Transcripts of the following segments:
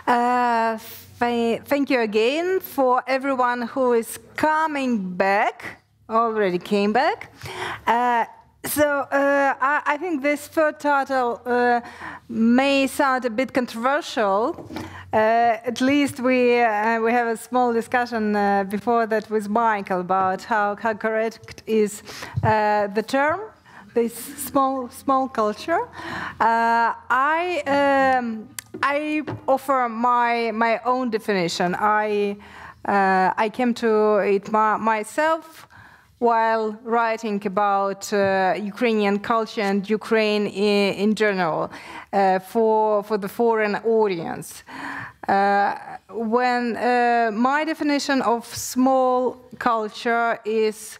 Thank you again for everyone who is coming back, already came back. I think this third title may sound a bit controversial. At least we have a small discussion before that with Michael about how correct is the term, this small culture. I offer my own definition. I came to it myself while writing about Ukrainian culture and Ukraine in general for the foreign audience. When my definition of small culture is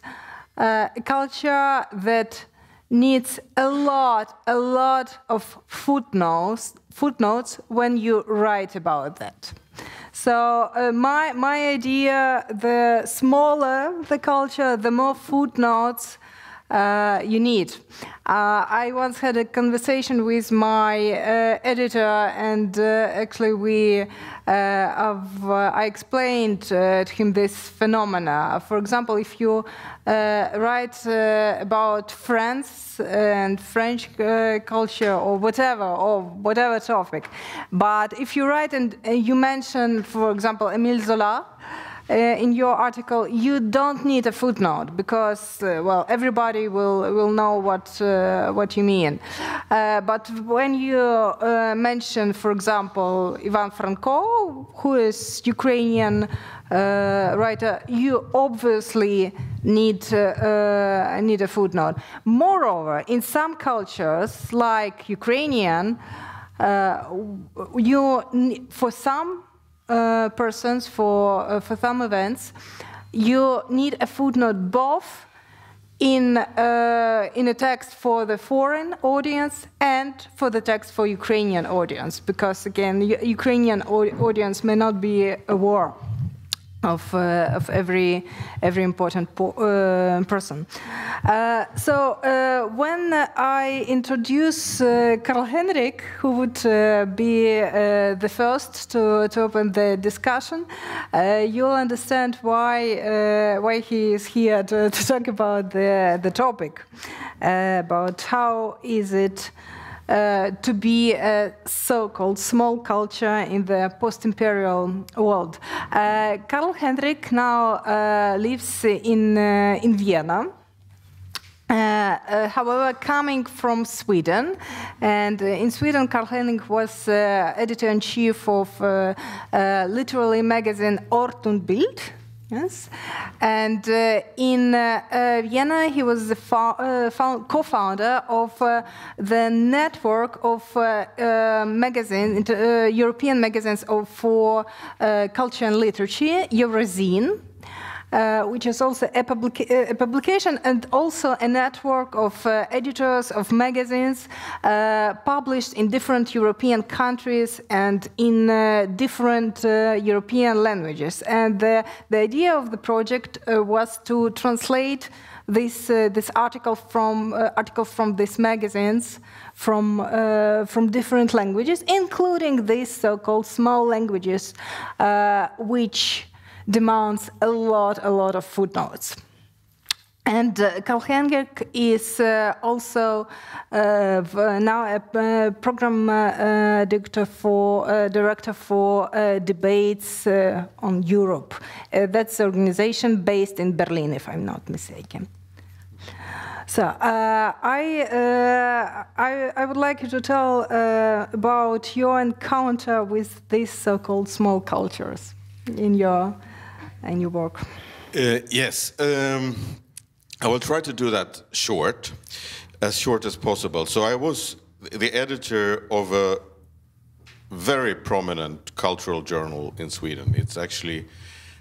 a culture that needs a lot of footnotes when you write about that. So my idea, the smaller the culture, the more footnotes you need. I once had a conversation with my editor, and actually I explained to him this phenomena. For example, if you write about France and French culture or whatever topic, but if you write and you mention, for example, Émile Zola, in your article, you don't need a footnote because, well, everybody will know what you mean. But when you mention, for example, Ivan Franko, who is Ukrainian writer, you obviously need a footnote. Moreover, in some cultures, like Ukrainian, for some persons, for some events, you need a footnote both in a text for the foreign audience and for the text for Ukrainian audience, because again, Ukrainian audience may not be aware of every important person. So when I introduce Carl-Henrik, who would be the first to open the discussion, you'll understand why he is here to talk about the topic, about how is it to be a so-called small culture in the post-imperial world. Carl-Henrik now lives in Vienna. However, coming from Sweden, and in Sweden, Carl-Henrik was editor-in-chief of literary magazine Ort und Bild. Yes, and in Vienna, he was the co-founder of the network of magazines, European magazines for culture and literature, Eurozine, which is also a publication and also a network of editors of magazines published in different European countries and in different European languages. And the idea of the project was to translate this articles from these magazines from different languages, including these so-called small languages, which demands a lot of footnotes. And Carl-Henrik is also now a program director for debates on Europe. That's an organization based in Berlin, if I'm not mistaken. So I would like you to tell about your encounter with these so-called small cultures in your work. Yes, I will try to do that as short as possible. So I was the editor of a very prominent cultural journal in Sweden. It's actually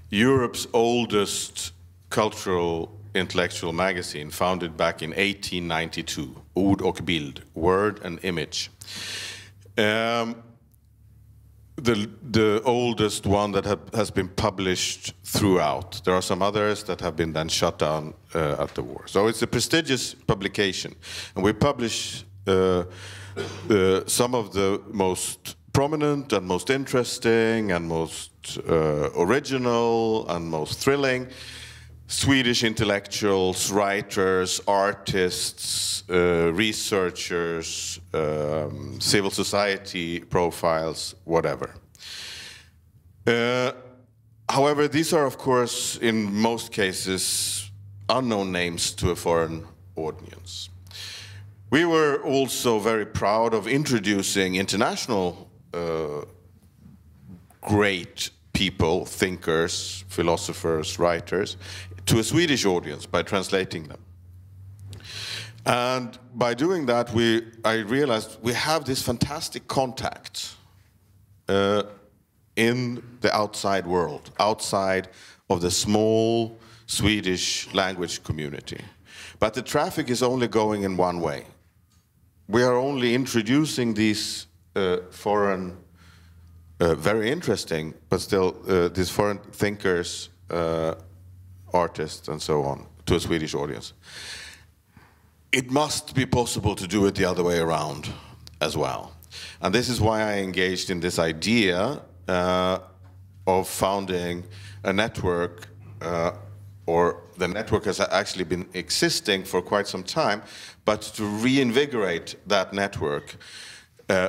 Europe's oldest cultural intellectual magazine, founded back in 1892, Ord och Bild, Word and Image. The oldest one that has been published throughout. There are some others that have been then shut down after the war. So it's a prestigious publication, and we publish some of the most prominent and most interesting and most original and most thrilling Swedish intellectuals, writers, artists, researchers, civil society profiles, whatever. However, these are, of course, in most cases, unknown names to a foreign audience. We were also very proud of introducing international great people, thinkers, philosophers, writers, to a Swedish audience by translating them. And by doing that, I realized we have this fantastic contact in the outside world, outside of the small Swedish language community. But the traffic is only going in one way. We are only introducing these foreign, very interesting, but still these foreign thinkers, artists, and so on, to a Swedish audience. It must be possible to do it the other way around as well. And this is why I engaged in this idea of founding a network, or the network has actually been existing for quite some time, but to reinvigorate that network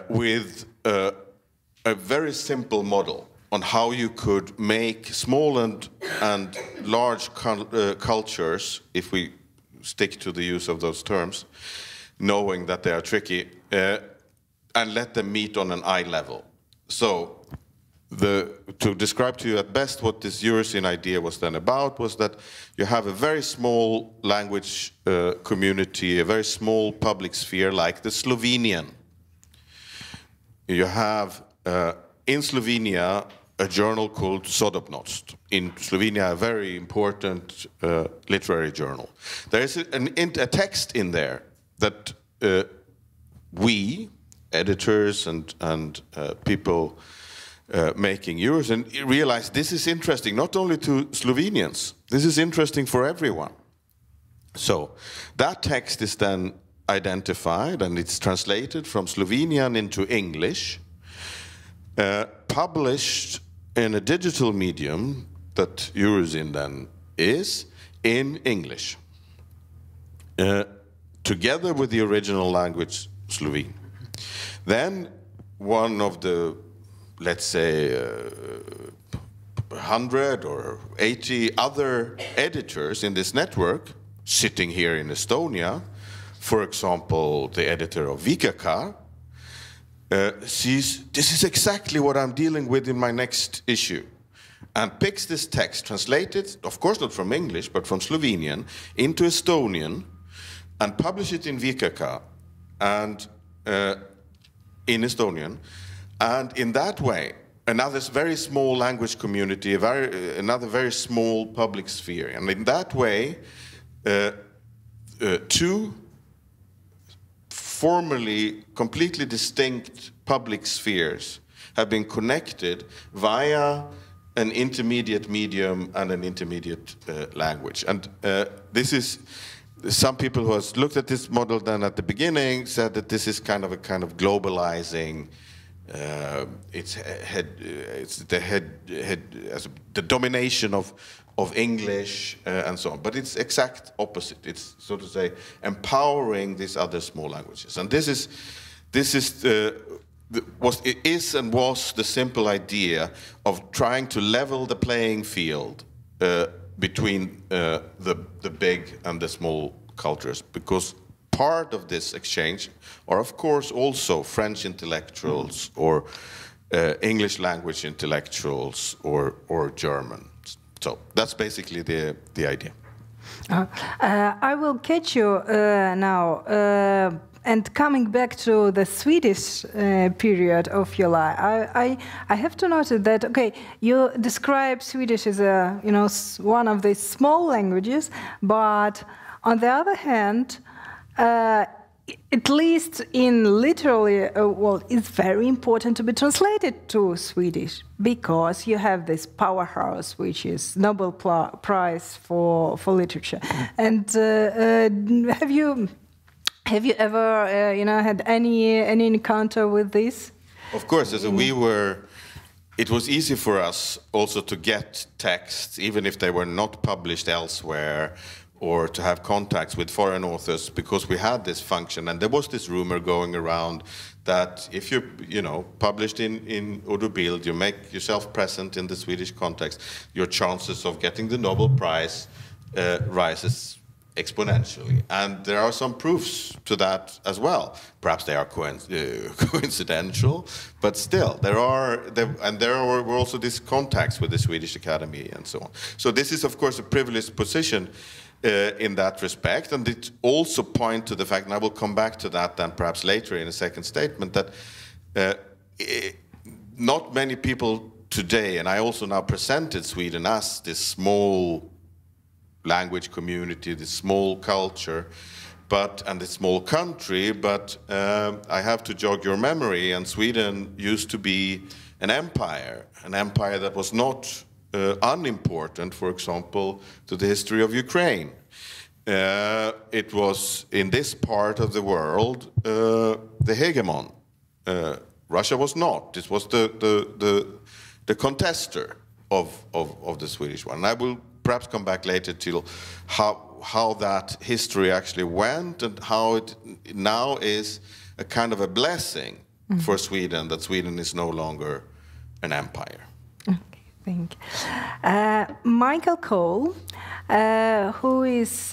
with a very simple model on how you could make small and large cultures, if we stick to the use of those terms, knowing that they are tricky, and let them meet on an eye level. So, to describe to you at best what this Eurozine idea was then about was that you have a very small language community, a very small public sphere like the Slovenian. You have in Slovenia a journal called Sodobnost. In Slovenia, a very important literary journal. There is a text in there that we, editors and people making Eurozine, realize this is interesting not only to Slovenians, this is interesting for everyone. So that text is then identified and it's translated from Slovenian into English, published in a digital medium that Eurozine then is in English, together with the original language Slovene. Then one of the, let's say, 100 or 80 other editors in this network, sitting here in Estonia, for example, the editor of Vikaka, sees this is exactly what I'm dealing with in my next issue, and picks this text, translated, of course not from English, but from Slovenian, into Estonian, and publish it in Vikaka, and in Estonian, and in that way, another very small language community, another very small public sphere, and in that way, two formerly completely distinct public spheres have been connected via an intermediate medium and an intermediate language. And this is, some people who have looked at this model then at the beginning said that this is kind of globalizing, it's the domination of English and so on, but it's exact opposite. It's, so to say, empowering these other small languages, and this is and was the simple idea of trying to level the playing field between the big and the small cultures, because part of this exchange are, of course, also French intellectuals or English language intellectuals or German. So that's basically the idea. I will catch you now. And coming back to the Swedish period of your life, I have to note that, okay, you describe Swedish as a, one of the small languages, but on the other hand, at least in literally, well, it's very important to be translated to Swedish, because you have this powerhouse, which is Nobel Prize for literature. And have you ever, had any encounter with this? Of course, as it was easy for us also to get texts, even if they were not published elsewhere, or to have contacts with foreign authors, because we had this function. And there was this rumor going around that if you're, published in Urdu Bild, you make yourself present in the Swedish context, your chances of getting the Nobel Prize rises exponentially. And there are some proofs to that as well. Perhaps they are coincidental, but still, there were also these contacts with the Swedish Academy and so on. So this is, of course, a privileged position in that respect, and it also points to the fact, and I will come back to that then perhaps later in a second statement, that not many people today, and I also now presented Sweden as this small language community, this small culture, and this small country, but I have to jog your memory, and Sweden used to be an empire that was not unimportant, for example, to the history of Ukraine. It was, in this part of the world, the hegemon. Russia was not. This was the contester of the Swedish one. And I will perhaps come back later to how that history actually went, and how it now is a kind of a blessing for Sweden, that Sweden is no longer an empire. Thank you. Michael Cole, who is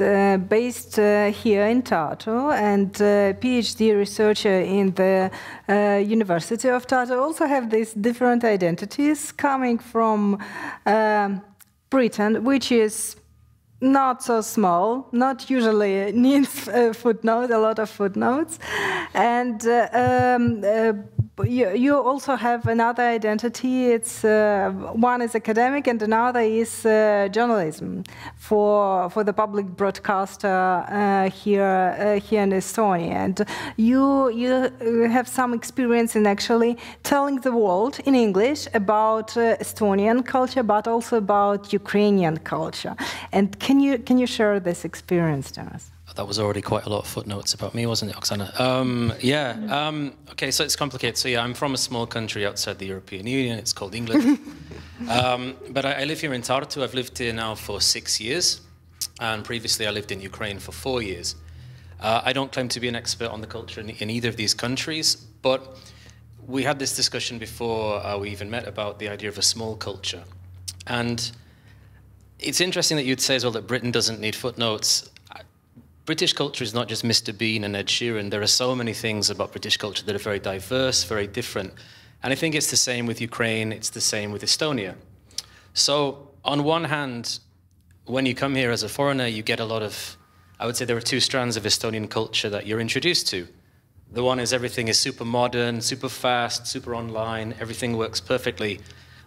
based here in Tartu and PhD researcher in the University of Tartu, also have these different identities coming from Britain, which is not so small, not usually needs a lot of footnotes. And you also have another identity. It's one is academic and another is journalism for the public broadcaster here in Estonia. And you have some experience in actually telling the world in English about Estonian culture, but also about Ukrainian culture. And can you share this experience to us? That was already quite a lot of footnotes about me, wasn't it, Oksana? Okay, so it's complicated. So yeah, I'm from a small country outside the European Union. It's called England. But I live here in Tartu. I've lived here now for 6 years. And previously I lived in Ukraine for 4 years. I don't claim to be an expert on the culture in either of these countries, but we had this discussion before we even met about the idea of a small culture. And it's interesting that you'd say as well that Britain doesn't need footnotes. British culture is not just Mr. Bean and Ed Sheeran. There are so many things about British culture that are very diverse, very different. And I think it's the same with Ukraine, it's the same with Estonia. So on one hand, when you come here as a foreigner, you get a lot of, I would say there are two strands of Estonian culture that you're introduced to. The one is everything is super modern, super fast, super online, everything works perfectly.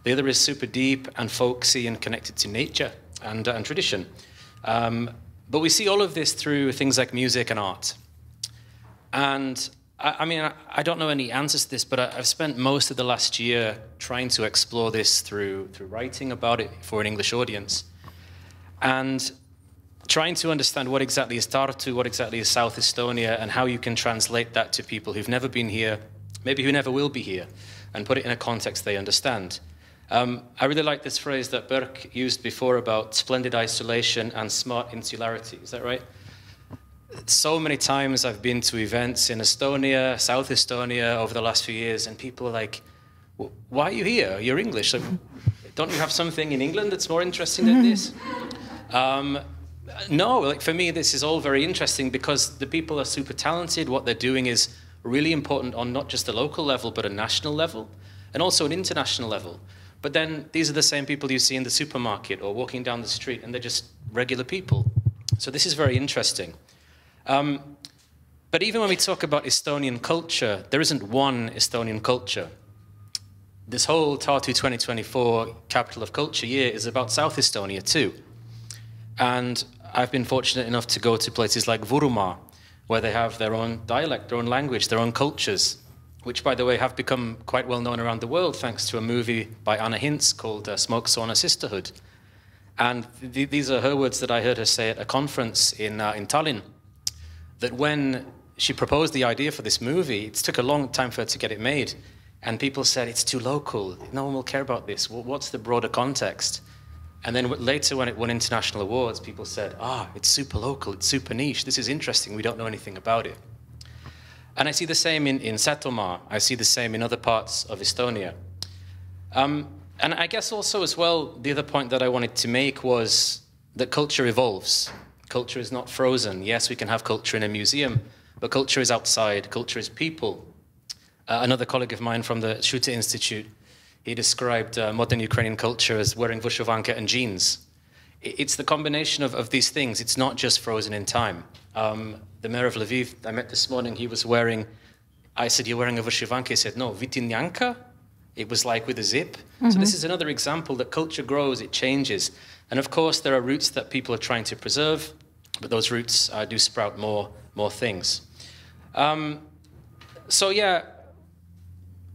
The other is super deep and folksy and connected to nature and tradition. But we see all of this through things like music and art. And I mean, I don't know any answers to this, but I've spent most of the last year trying to explore this through writing about it for an English audience. And trying to understand what exactly is Tartu, what exactly is South Estonia, and how you can translate that to people who've never been here, maybe who never will be here, and put it in a context they understand. I really like this phrase that Berk used before about splendid isolation and smart insularity. Is that right? So many times I've been to events in Estonia, South Estonia over the last few years, and people are like, why are you here? You're English. Like, don't you have something in England that's more interesting than this? No, like for me, this is all very interesting because the people are super talented. What they're doing is really important on not just a local level, but a national level, and also an international level. But then these are the same people you see in the supermarket or walking down the street, and they're just regular people. So this is very interesting. But even when we talk about Estonian culture, there isn't one Estonian culture. This whole Tartu 2024 Capital of Culture year is about South Estonia too. And I've been fortunate enough to go to places like Võrumaa, where they have their own dialect, their own language, their own cultures, which, by the way, have become quite well known around the world thanks to a movie by Anna Hintz called Smoke Sauna Sisterhood. And these are her words that I heard her say at a conference in Tallinn, that when she proposed the idea for this movie, it took a long time for her to get it made. And people said, it's too local, no one will care about this. What's the broader context? And then later when it won international awards, people said, it's super local, it's super niche, this is interesting, we don't know anything about it. And I see the same in Setomaa, I see the same in other parts of Estonia. And I guess also as well, the other point that I wanted to make was that culture evolves. Culture is not frozen. Yes, we can have culture in a museum, but culture is outside, culture is people. Another colleague of mine from the Shute Institute, he described modern Ukrainian culture as wearing vyshyvanka and jeans. It's the combination of these things. It's not just frozen in time. The mayor of Lviv, I met this morning, he was wearing, I said, you're wearing a vyshyvanka? He said, no, vitinyanka. It was like with a zip. Mm-hmm. So this is another example that culture grows, it changes. And of course, there are roots that people are trying to preserve, but those roots do sprout more things. So yeah,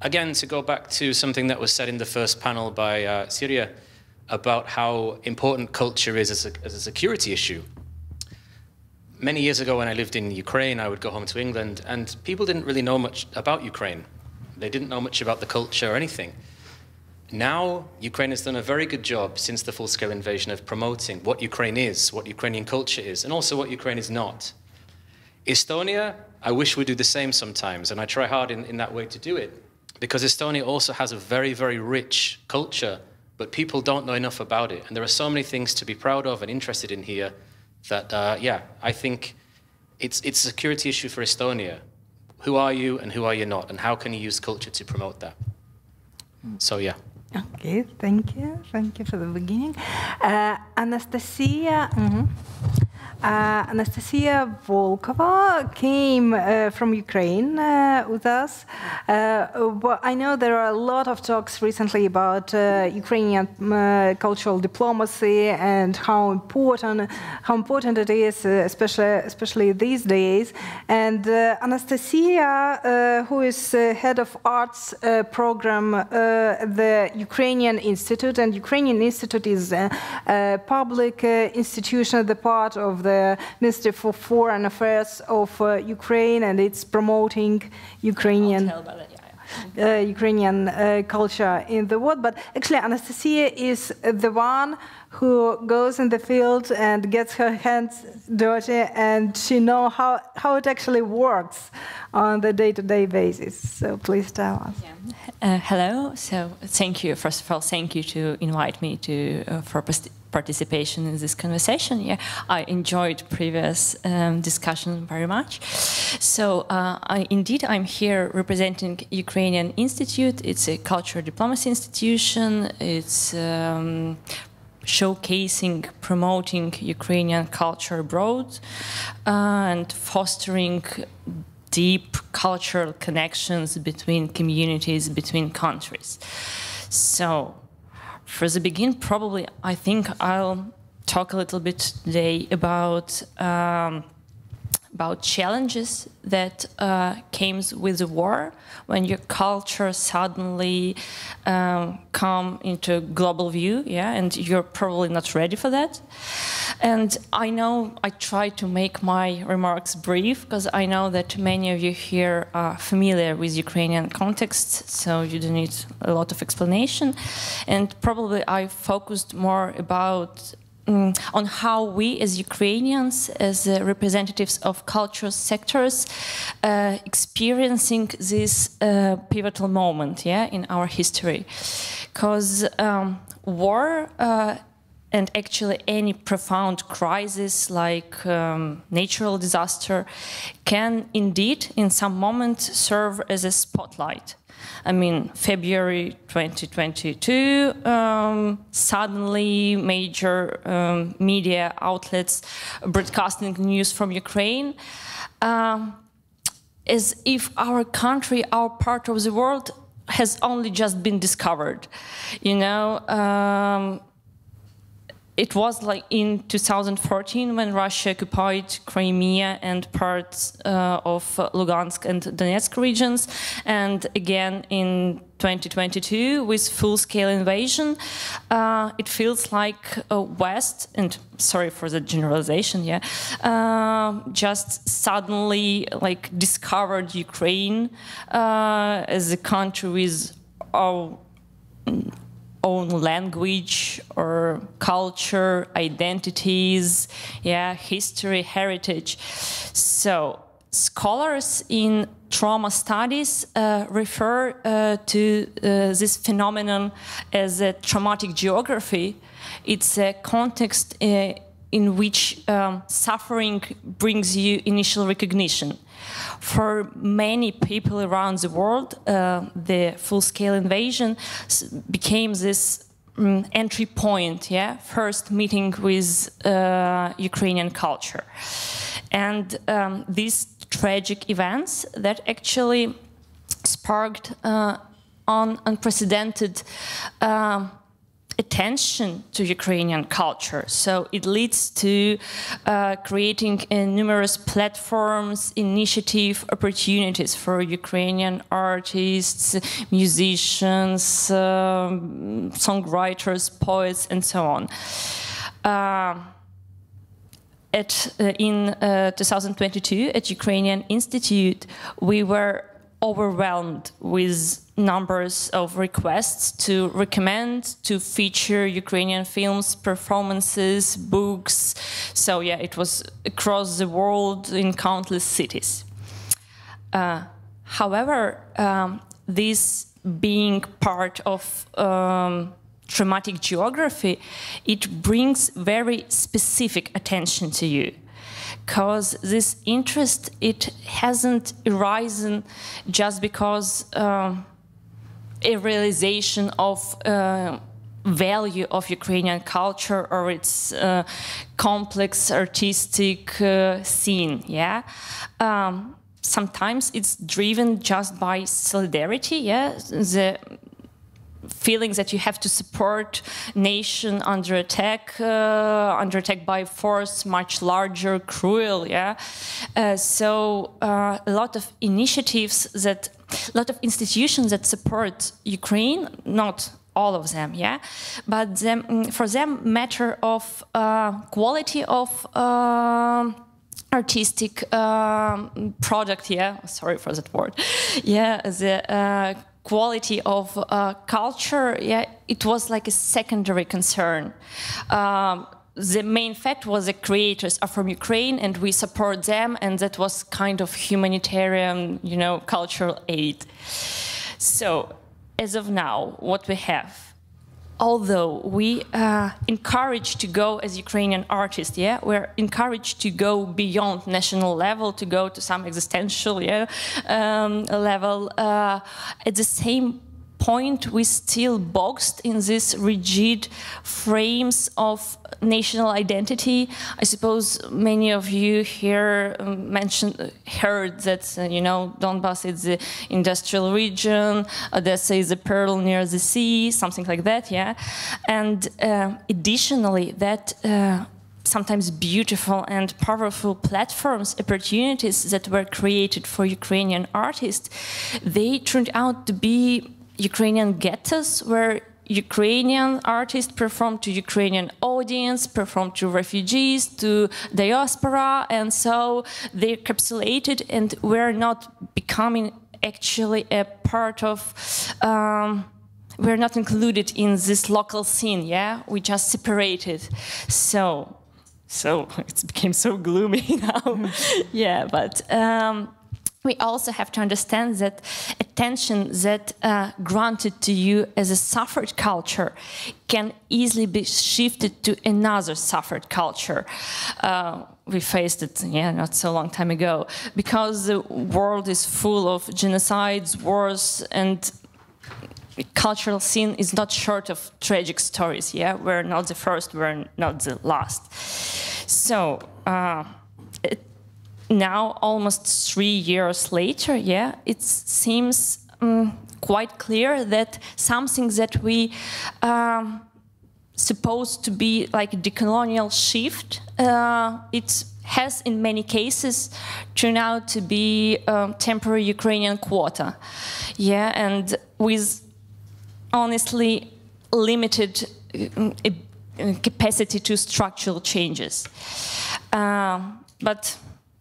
again, to go back to something that was said in the first panel by Syria about how important culture is as a security issue. Many years ago when I lived in Ukraine, I would go home to England, and people didn't really know much about Ukraine. They didn't know much about the culture or anything. Now, Ukraine has done a very good job since the full-scale invasion of promoting what Ukraine is, what Ukrainian culture is, and also what Ukraine is not. Estonia, I wish we do the same sometimes, and I try hard in that way to do it, because Estonia also has a very, very rich culture, but people don't know enough about it. And there are so many things to be proud of and interested in here that, yeah, I think it's a security issue for Estonia. Who are you and who are you not? And how can you use culture to promote that? So, yeah. Okay, thank you. Thank you for the beginning. Anastasiya Volkova came from Ukraine with us. Well, I know there are a lot of talks recently about Ukrainian cultural diplomacy and how important it is, especially these days. And Anastasiya, who is head of arts program at the Ukrainian Institute, and Ukrainian Institute is a public institution, the part of the Ministry for Foreign Affairs of Ukraine, and it's promoting Ukrainian culture in the world. But actually, Anastasiya is the one who goes in the field and gets her hands dirty, and she knows how it actually works on the day-to-day basis. So please tell us. Yeah. Hello. So thank you. First of all, thank you to invite me for participation in this conversation. Yeah, I enjoyed previous discussion very much. So indeed, I'm here representing Ukrainian Institute. It's a cultural diplomacy institution. It's showcasing, promoting Ukrainian culture abroad, and fostering deep cultural connections between communities, between countries. So, for the beginning, probably I think I'll talk a little bit today about challenges that came with the war, when your culture suddenly come into global view, yeah, and you're probably not ready for that. And I know I try to make my remarks brief, because I know that many of you here are familiar with Ukrainian context, so you don't need a lot of explanation. And probably I focused more about on how we as Ukrainians, as representatives of cultural sectors, experiencing this pivotal moment, yeah, in our history. Because war and actually any profound crisis like natural disaster can indeed in some moment serve as a spotlight. I mean, February 2022, suddenly major media outlets broadcasting news from Ukraine, as if our country, our part of the world, has only just been discovered. You know, it was like in 2014 when Russia occupied Crimea and parts of Lugansk and Donetsk regions, and again in 2022 with full-scale invasion, it feels like West, and sorry for the generalization, yeah, just suddenly like discovered Ukraine as a country with our own language or culture, identities, yeah, history, heritage. So scholars in trauma studies refer to this phenomenon as a traumatic geography. It's a context in which suffering brings you initial recognition. For many people around the world, the full-scale invasion became this entry point, yeah, first meeting with Ukrainian culture. And these tragic events that actually sparked unprecedented attention to Ukrainian culture. So it leads to creating numerous platforms, initiative, opportunities for Ukrainian artists, musicians, songwriters, poets, and so on. In 2022, at Ukrainian Institute, we were overwhelmed with numbers of requests to recommend, to feature Ukrainian films, performances, books. So yeah, it was across the world in countless cities. However, this being part of traumatic geography, it brings very specific attention to you. Because this interest, it hasn't arisen just because a realization of value of Ukrainian culture or its complex artistic scene, yeah. Sometimes it's driven just by solidarity, yeah, the feelings that you have to support nation under attack by force, much larger, cruel, yeah. So a lot of initiatives that, a lot of institutions that support Ukraine, not all of them, yeah, but for them matter of quality of artistic product, yeah, sorry for that word, yeah, the quality of culture, yeah, it was like a secondary concern. The main fact was the creators are from Ukraine and we support them, and that was kind of humanitarian, you know, cultural aid. So, as of now, what we have, although we encouraged to go as Ukrainian artists, yeah, we're encouraged to go beyond national level, to go to some existential, yeah, level. At the same point, we still boxed in these rigid frames of national identity. I suppose many of you here heard that, you know, Donbass is the industrial region, Odessa is a pearl near the sea, something like that, yeah. And additionally, that sometimes beautiful and powerful platforms, opportunities that were created for Ukrainian artists, they turned out to be Ukrainian ghettos where Ukrainian artists perform to Ukrainian audience, perform to refugees, to diaspora, and so they encapsulated and were not becoming actually a part of, we're not included in this local scene, yeah? We just separated. So it became so gloomy now. Yeah, but we also have to understand that attention that granted to you as a suffered culture can easily be shifted to another suffered culture. We faced it, yeah, not so long time ago, because the world is full of genocides, wars, and the cultural scene is not short of tragic stories, yeah? We're not the first, we're not the last. So, now, almost 3 years later, yeah, it seems quite clear that something that we supposed to be like a decolonial shift, it has in many cases turned out to be temporary Ukrainian quota. Yeah, and with honestly limited capacity to structural changes. But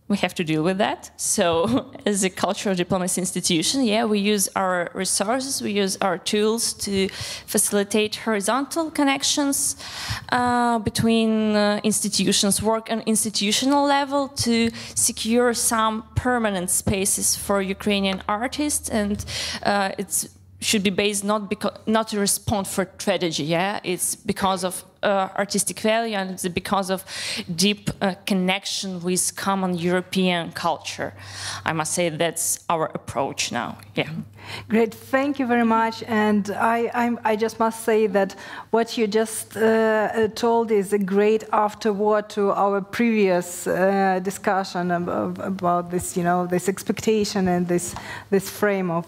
we have to deal with that. So as a cultural diplomacy institution, yeah, we use our resources, we use our tools to facilitate horizontal connections between institutions, work on institutional level to secure some permanent spaces for Ukrainian artists, and it's should be based not to respond for tragedy, yeah? It's because of artistic value, and it's because of deep connection with common European culture. I must say that's our approach now, yeah. Great, thank you very much. And I just must say that what you just told is a great afterword to our previous discussion about this, you know, this expectation and this frame of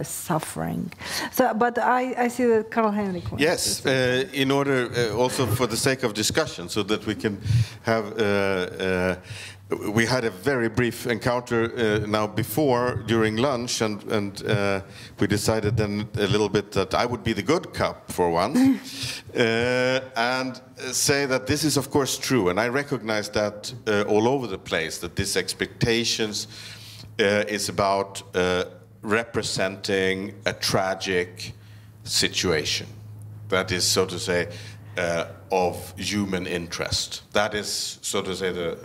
suffering. So, but I see that Carl Henrik. Yes, in order also for the sake of discussion, so that we can have. We had a very brief encounter now before, during lunch, and we decided then a little bit that I would be the good cop for once, and say that this is of course true, and I recognize that all over the place, that this expectations is about representing a tragic situation, that is, so to say, of human interest. That is, so to say,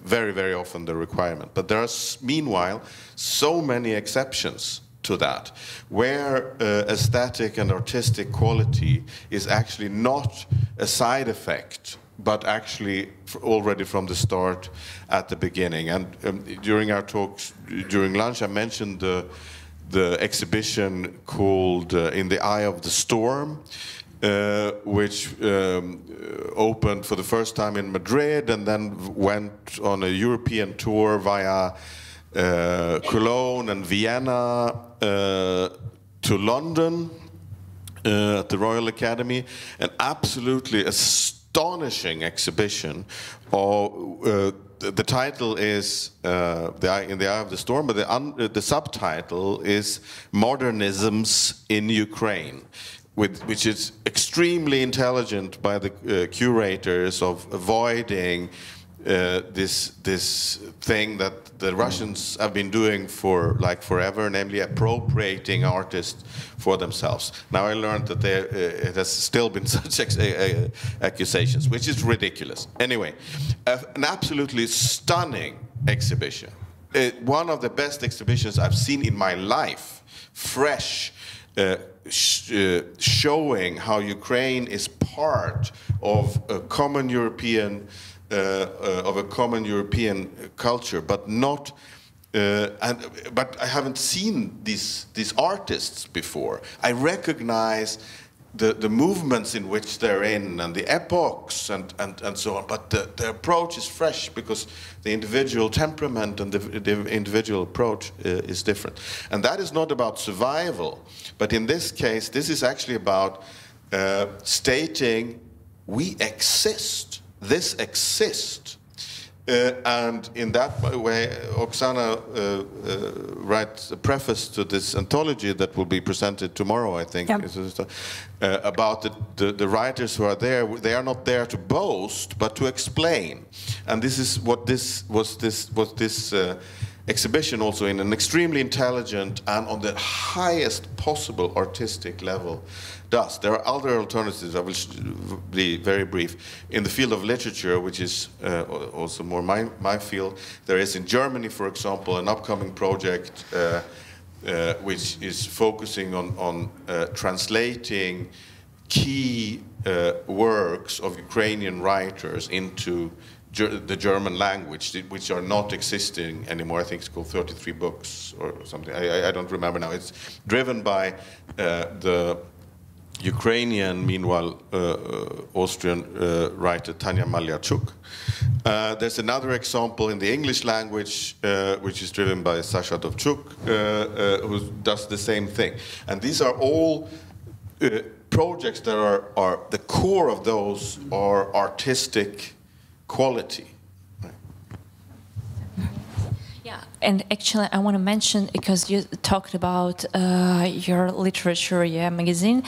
very, very often the requirement. But there are, meanwhile, so many exceptions to that, where aesthetic and artistic quality is actually not a side effect, but actually already from the start, at the beginning. And during our talks, during lunch, I mentioned the exhibition called In the Eye of the Storm, which opened for the first time in Madrid and then went on a European tour via Cologne and Vienna to London at the Royal Academy. An absolutely astonishing exhibition. The title is In the Eye of the Storm, but the subtitle is Modernisms in Ukraine, which is extremely intelligent by the curators of avoiding this thing that the Russians have been doing for like forever, namely appropriating artists for themselves. Now I learned that it has still been such accusations, which is ridiculous. Anyway, an absolutely stunning exhibition. One of the best exhibitions I've seen in my life. Fresh. Showing how Ukraine is part of a common European culture, but not. But I haven't seen these artists before. I recognize the movements in which they're in and the epochs and so on, but the approach is fresh because the individual temperament and the individual approach is different. And that is not about survival, but in this case, this is actually about stating we exist, this exists. And in that way, Oksana writes a preface to this anthology that will be presented tomorrow, I think, yep. About the writers who are there. They are not there to boast, but to explain. And this is what this exhibition also, in an extremely intelligent and on the highest possible artistic level, does. There are other alternatives. I will be very brief. In the field of literature, which is also more my field, there is in Germany, for example, an upcoming project which is focusing on translating key works of Ukrainian writers into the German language, which are not existing anymore. I think it's called 33 books or something. I don't remember now. It's driven by the Ukrainian, meanwhile, Austrian writer Tanya Malyarchuk. There's another example in the English language, which is driven by Sasha Dovchuk, who does the same thing. And these are all projects that are the core of those are artistic quality. Yeah, And actually, I want to mention, because you talked about your literature, magazine,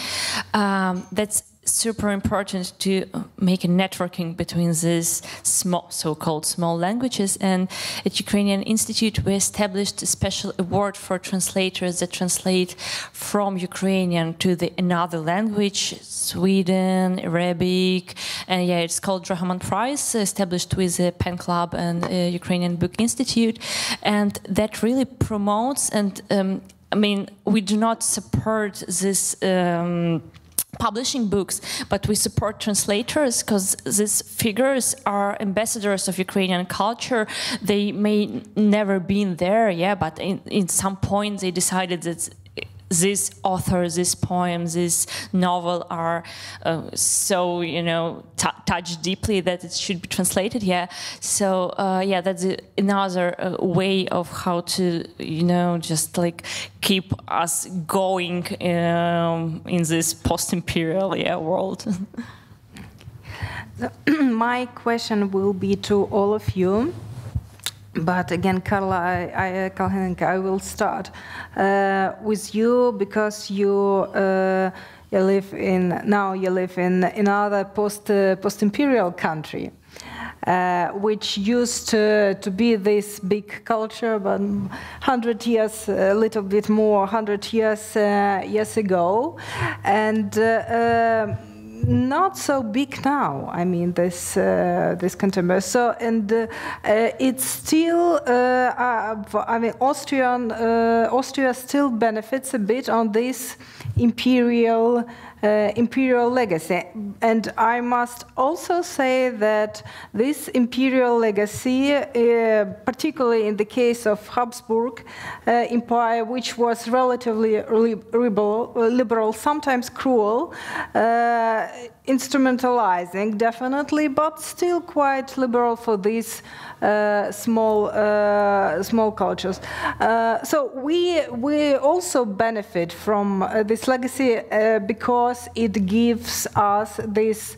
that's super important to make a networking between these so-called small languages. And at Ukrainian Institute, we established a special award for translators that translate from Ukrainian to another language, Sweden, Arabic, and it's called Drahaman Prize, established with the Pen Club and Ukrainian Book Institute, and that really promotes. And I mean, we do not support this. Publishing books, but we support translators, because these figures are ambassadors of Ukrainian culture. They may never been there, but in some point they decided that this author, this poem, this novel are so, touched deeply that it should be translated. So that's another way of how to, just like keep us going in this post-imperial world. My question will be to all of you. But again, Carla, Karl-Henrik, I will start with you, because you live in another post-imperial country, which used to be this big culture, but 100 years, a little bit more, 100 years ago, and not so big now. I mean, this contemporary. So, and it's still. I mean, Austria still benefits a bit on this imperial legacy, and I must also say that this imperial legacy, particularly in the case of Habsburg Empire, which was relatively liberal, sometimes cruel, instrumentalizing definitely, but still quite liberal for these small cultures. So we also benefit from this legacy because it gives us this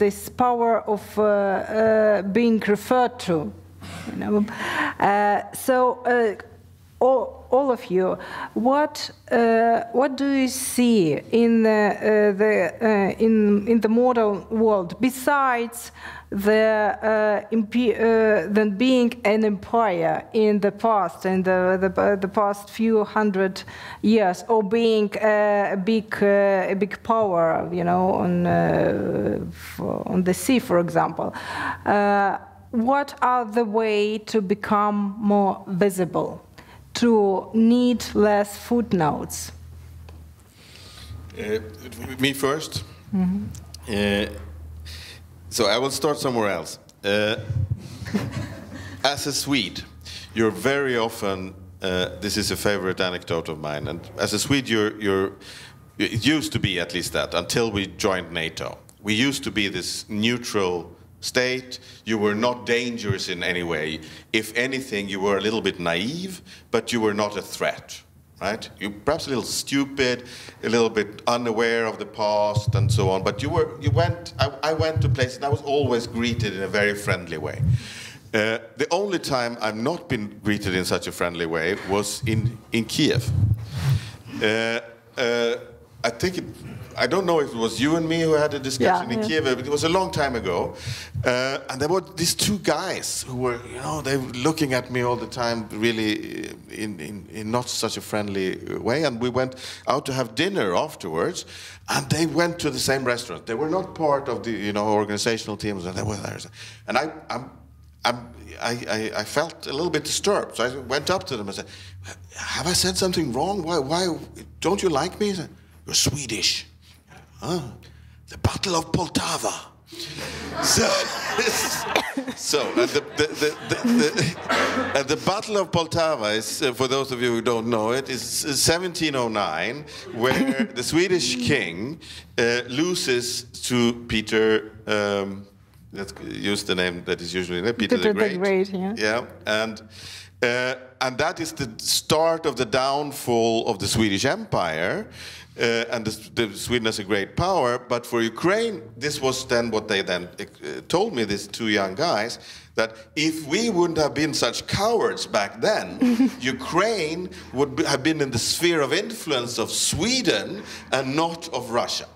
this power of being referred to. All of you, what do you see in the modern world besides than being an empire in the past, in the past few hundred years, or being a big power, on the sea, for example? What are the way to become more visible, to need less footnotes? Me first? Mm-hmm. So I will start somewhere else. As a Swede, you're very often, this is a favorite anecdote of mine, and as a Swede, it used to be at least that, until we joined NATO. We used to be this neutral state. You were not dangerous in any way. If anything, you were a little bit naive, but you were not a threat, right? You perhaps a little stupid, a little bit unaware of the past, and so on. But I went to places, and I was always greeted in a very friendly way. The only time I've not been greeted in such a friendly way was in Kiev. I don't know if it was you and me who had a discussion in Kiev, but it was a long time ago. And there were these two guys who were, they were looking at me all the time, really in not such a friendly way. And we went out to have dinner afterwards, and they went to the same restaurant. They were not part of the, organizational teams, and they were there. And I felt a little bit disturbed. So I went up to them and said, "Have I said something wrong? Why don't you like me?" He said, "You're Swedish." The Battle of Poltava. The Battle of Poltava is, for those of you who don't know it, is 1709, where the Swedish king loses to Peter. Let's use the name that is usually Peter the Great. Yeah. And And that is the start of the downfall of the Swedish Empire, and the Sweden as a great power. But for Ukraine, this was then what they then told me, these two young guys, that if we wouldn't have been such cowards back then, Ukraine would have been in the sphere of influence of Sweden and not of Russia.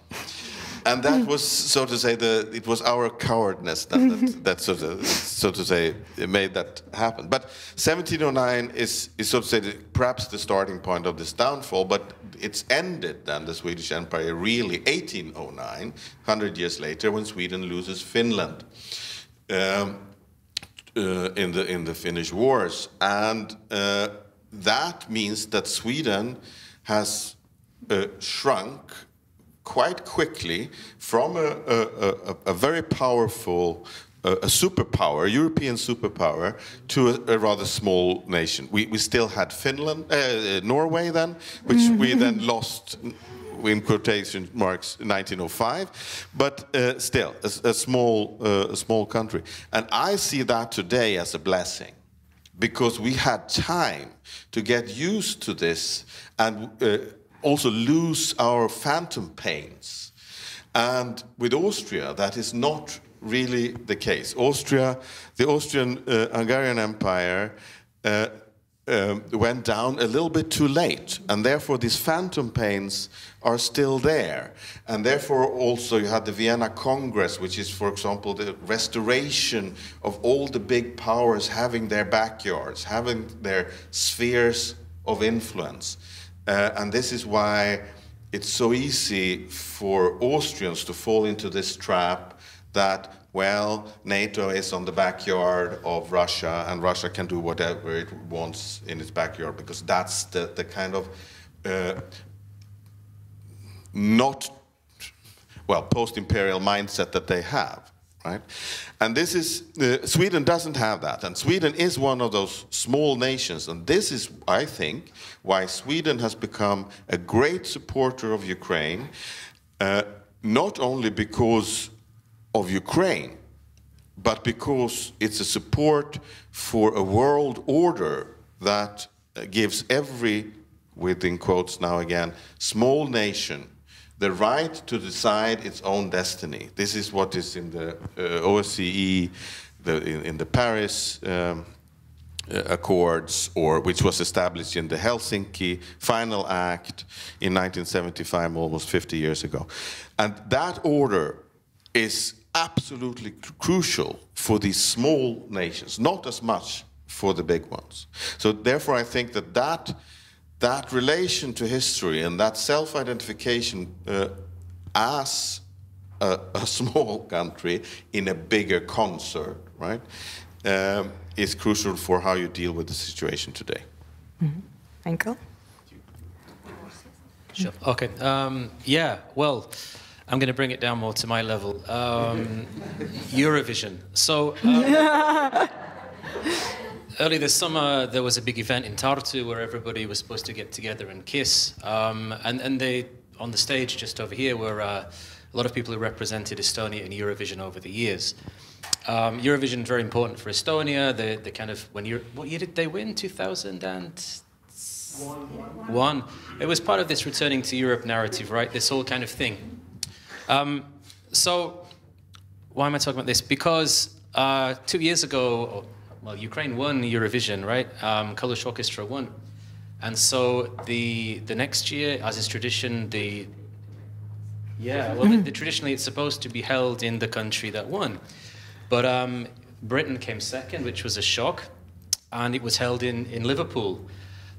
And that was, so to say, it was our cowardness that so to say, made that happen. But 1709 is so to say, perhaps the starting point of this downfall, but it's ended then, the Swedish Empire, really 1809, 100 years later, when Sweden loses Finland in the Finnish Wars. And that means that Sweden has shrunk quite quickly from a very powerful a superpower, a European superpower, to a rather small nation. We still had Finland, Norway then, which we then lost in quotation marks 1905, but still a small country. And I see that today as a blessing, because we had time to get used to this and also lose our phantom pains. And with Austria, that is not really the case. Austria, the Austrian-Hungarian Empire went down a little bit too late, and therefore these phantom pains are still there. And therefore also you had the Vienna Congress, which is, for example, the restoration of all the big powers having their backyards, having their spheres of influence. And this is why it's so easy for Austrians to fall into this trap that, well, NATO is on the backyard of Russia, and Russia can do whatever it wants in its backyard, because that's the kind of not, well, post-imperial mindset that they have. Right? And this is, Sweden doesn't have that, and Sweden is one of those small nations, and this is, I think, why Sweden has become a great supporter of Ukraine, not only because of Ukraine, but because it's a support for a world order that gives every, within quotes now again, small nation the right to decide its own destiny. This is what is in the OSCE, in the Paris Accords, or which was established in the Helsinki Final Act in 1975, almost 50 years ago. And that order is absolutely crucial for these small nations, not as much for the big ones. So therefore I think that relation to history and that self-identification as a small country in a bigger concert, right, is crucial for how you deal with the situation today. Michael? Sure. Okay. Yeah, well, I'm going to bring it down more to my level. Eurovision. So... early this summer, there was a big event in Tartu where everybody was supposed to get together and kiss. And they, on the stage just over here, were a lot of people who represented Estonia in Eurovision over the years. Eurovision, very important for Estonia. The kind of, what year did they win? 2001. It was part of this returning to Europe narrative, right? This whole kind of thing. So, why am I talking about this? Because 2 years ago, well, Ukraine won Eurovision, right? Kalush Orchestra won. And so the next year, as is tradition, traditionally it's supposed to be held in the country that won. But Britain came second, which was a shock, and it was held in Liverpool.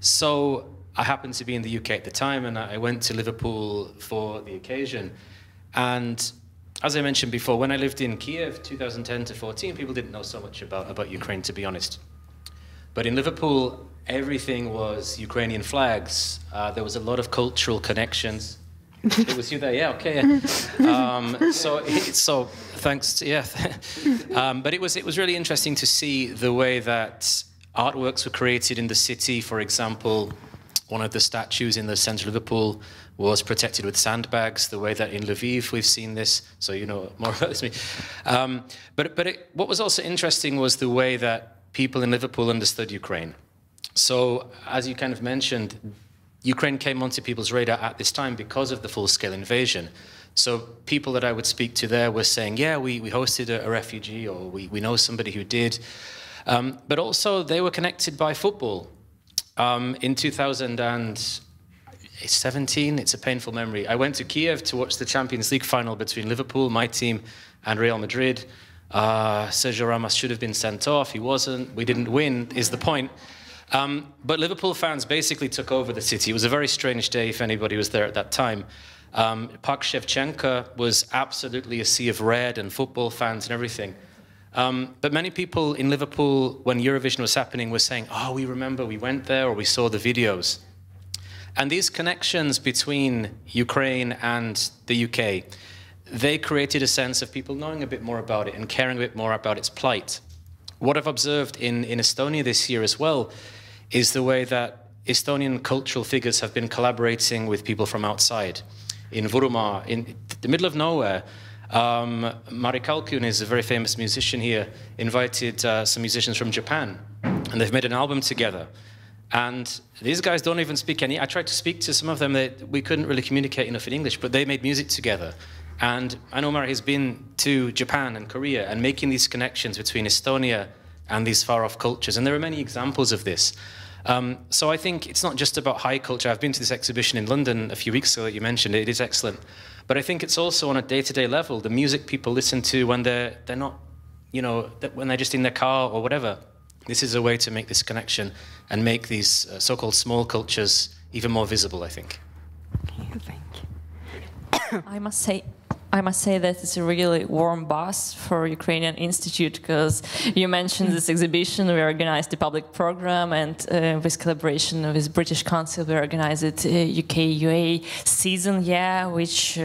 So I happened to be in the UK at the time, and I went to Liverpool for the occasion. And as I mentioned before, when I lived in Kiev, 2010 to 14, people didn't know so much about Ukraine, to be honest. But in Liverpool, everything was Ukrainian flags. There was a lot of cultural connections. It was you there, yeah, okay. Yeah. So thanks, yeah. But it was really interesting to see the way that artworks were created in the city. For example, one of the statues in the centre of Liverpool was protected with sandbags, the way that in Lviv we've seen this, so you know more about this than me. What was also interesting was the way that people in Liverpool understood Ukraine. So, as you kind of mentioned, Ukraine came onto people's radar at this time because of the full-scale invasion. So people that I would speak to there were saying, yeah, we hosted a refugee, or we know somebody who did. But also they were connected by football. In 2017, it's a painful memory, I went to Kiev to watch the Champions League final between Liverpool, my team, and Real Madrid. Sergio Ramos should have been sent off. He wasn't. We didn't win, is the point. But Liverpool fans basically took over the city. It was a very strange day if anybody was there at that time. Park Shevchenko was absolutely a sea of red, and football fans and everything. But many people in Liverpool, when Eurovision was happening, were saying, oh, we remember we went there, or we saw the videos. And these connections between Ukraine and the UK, they created a sense of people knowing a bit more about it and caring a bit more about its plight. What I've observed in Estonia this year as well is the way that Estonian cultural figures have been collaborating with people from outside. In Võrumaa, in the middle of nowhere, Mari Kalkun is a very famous musician here, invited some musicians from Japan, and they've made an album together. And these guys don't even speak any. I tried to speak to some of them. We couldn't really communicate enough in English, but they made music together. And I know Mari has been to Japan and Korea and making these connections between Estonia and these far-off cultures. And there are many examples of this. So I think it's not just about high culture. I've been to this exhibition in London a few weeks ago that you mentioned. It is excellent. But I think it's also on a day-to-day level, the music people listen to when they're not, you know, when they're just in their car or whatever. This is a way to make this connection and make these so-called small cultures even more visible, I think. Thank you. I must say that it's a really warm buzz for Ukrainian Institute, because you mentioned this exhibition. We organized the public program, and with collaboration with British Council, we organized it UK-UA season, yeah, which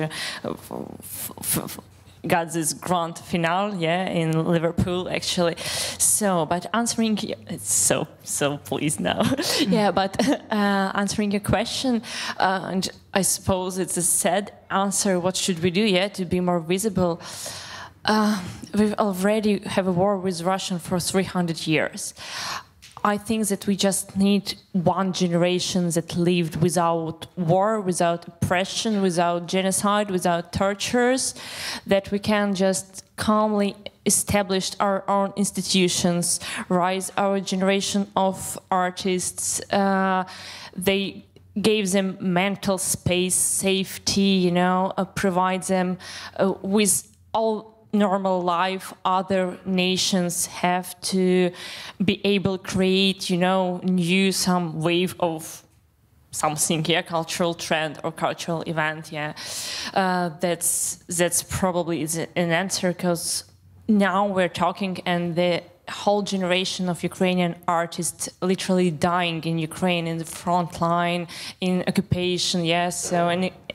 got this grand finale, yeah, in Liverpool, actually. So, but answering, it's so pleased now. Yeah, but answering your question, and I suppose it's a sad answer, what should we do, yeah, to be more visible? We already have a war with Russia for 300 years. I think that we just need one generation that lived without war, without oppression, without genocide, without tortures, that we can just calmly establish our own institutions, raise our generation of artists. They gave them mental space, safety, you know, provide them with all normal life. Other nations have to be able to create, you know, some wave of something, yeah, cultural trend or cultural event, yeah. That's probably an answer, because now we're talking, and the whole generation of Ukrainian artists literally dying in Ukraine, in the front line, in occupation, yes, so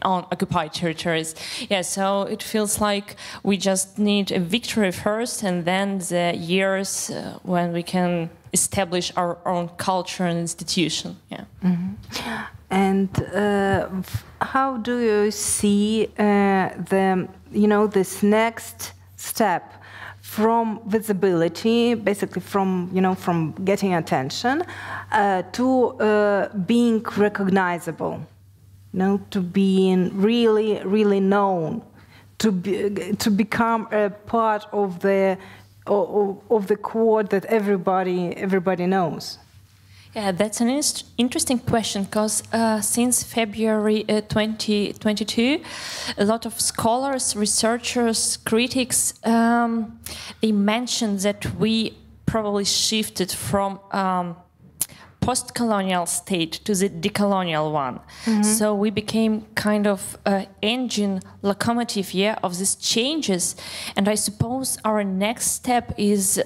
on occupied territories. Yeah, so it feels like we just need a victory first, and then the years when we can establish our own culture and institution. Yeah. Mm-hmm. And how do you see this next step from visibility, basically from getting attention, to being recognizable, to being really known, to become a part of the chord that everybody knows? Yeah, that's an interesting question, because since February 2022, a lot of scholars, researchers, critics, they mentioned that we probably shifted from post-colonial state to the decolonial one. Mm-hmm. So we became kind of engine, locomotive, yeah, of these changes. And I suppose our next step is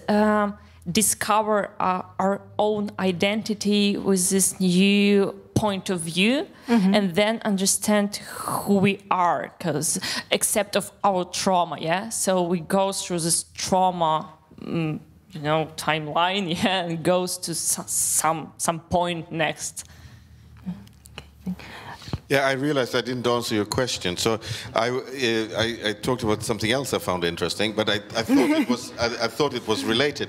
discover our own identity with this new point of view, mm-hmm. and then understand who we are, because except of our trauma, yeah, so we go through this trauma timeline, yeah, and goes to some point next. Okay. Yeah, I realized I didn't answer your question. So I talked about something else I found interesting, but I thought it was I thought it was related.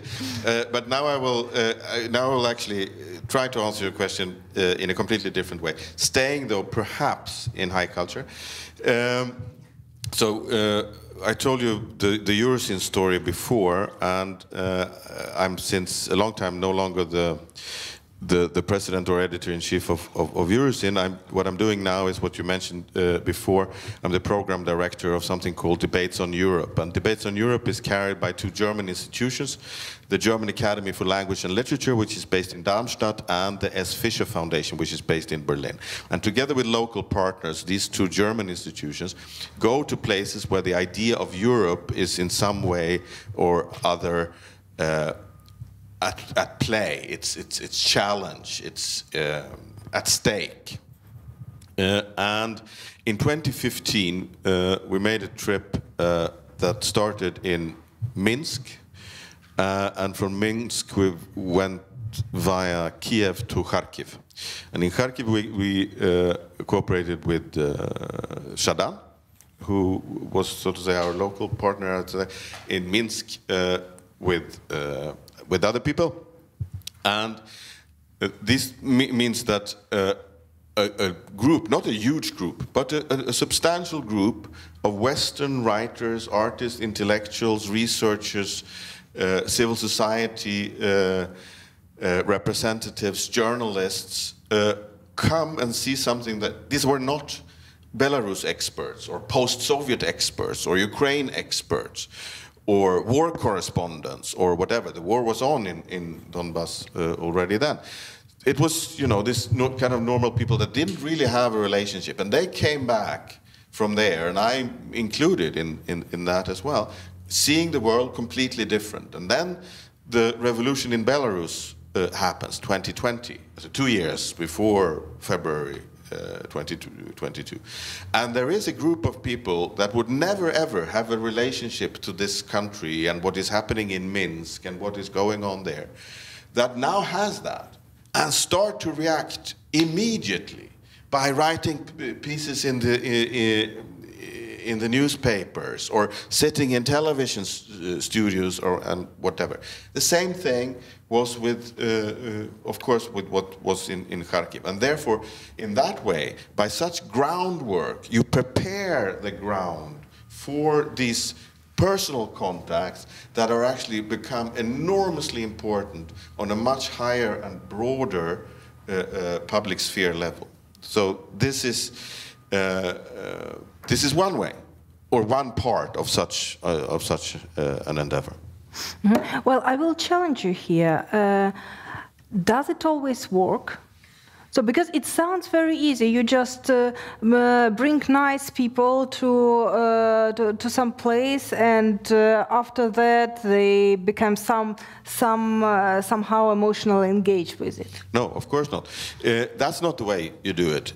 But now I will actually try to answer your question in a completely different way. Staying, though, perhaps in high culture. I told you the Eurozine story before, and I'm since a long time no longer the president or editor-in-chief of Eurozine. What I'm doing now is what you mentioned before. I'm the program director of something called Debates on Europe. And Debates on Europe is carried by two German institutions, the German Academy for Language and Literature, which is based in Darmstadt, and the S. Fischer Foundation, which is based in Berlin. And together with local partners, these two German institutions go to places where the idea of Europe is in some way or other at play, it's challenge, it's at stake. And in 2015, we made a trip that started in Minsk, and from Minsk we went via Kiev to Kharkiv. And in Kharkiv we cooperated with Shadan, who was, so to say, our local partner in Minsk with other people. And this means that a group, not a huge group, but a substantial group of Western writers, artists, intellectuals, researchers, civil society representatives, journalists, come and see something that these were not Belarus experts or post-Soviet experts or Ukraine experts or war correspondents or whatever. The war was on in Donbass already then. It was, you know, this kind of normal people that didn't really have a relationship, and they came back from there, and I'm included in that as well, seeing the world completely different. And then the revolution in Belarus happens, 2020, so 2 years before February 2022. And there is a group of people that would never ever have a relationship to this country and what is happening in Minsk and what is going on there, that now has that and start to react immediately by writing pieces in the newspapers or sitting in television studios and whatever. The same thing was with, of course, with what was in Kharkiv. And therefore, in that way, by such groundwork, you prepare the ground for these personal contacts that are actually become enormously important on a much higher and broader public sphere level. So this is one way, or one part of such an endeavor. Mm-hmm. Well, I will challenge you here. Does it always work? So, because it sounds very easy, you just bring nice people to some place, and after that they become somehow emotionally engaged with it. No, of course not. That's not the way you do it.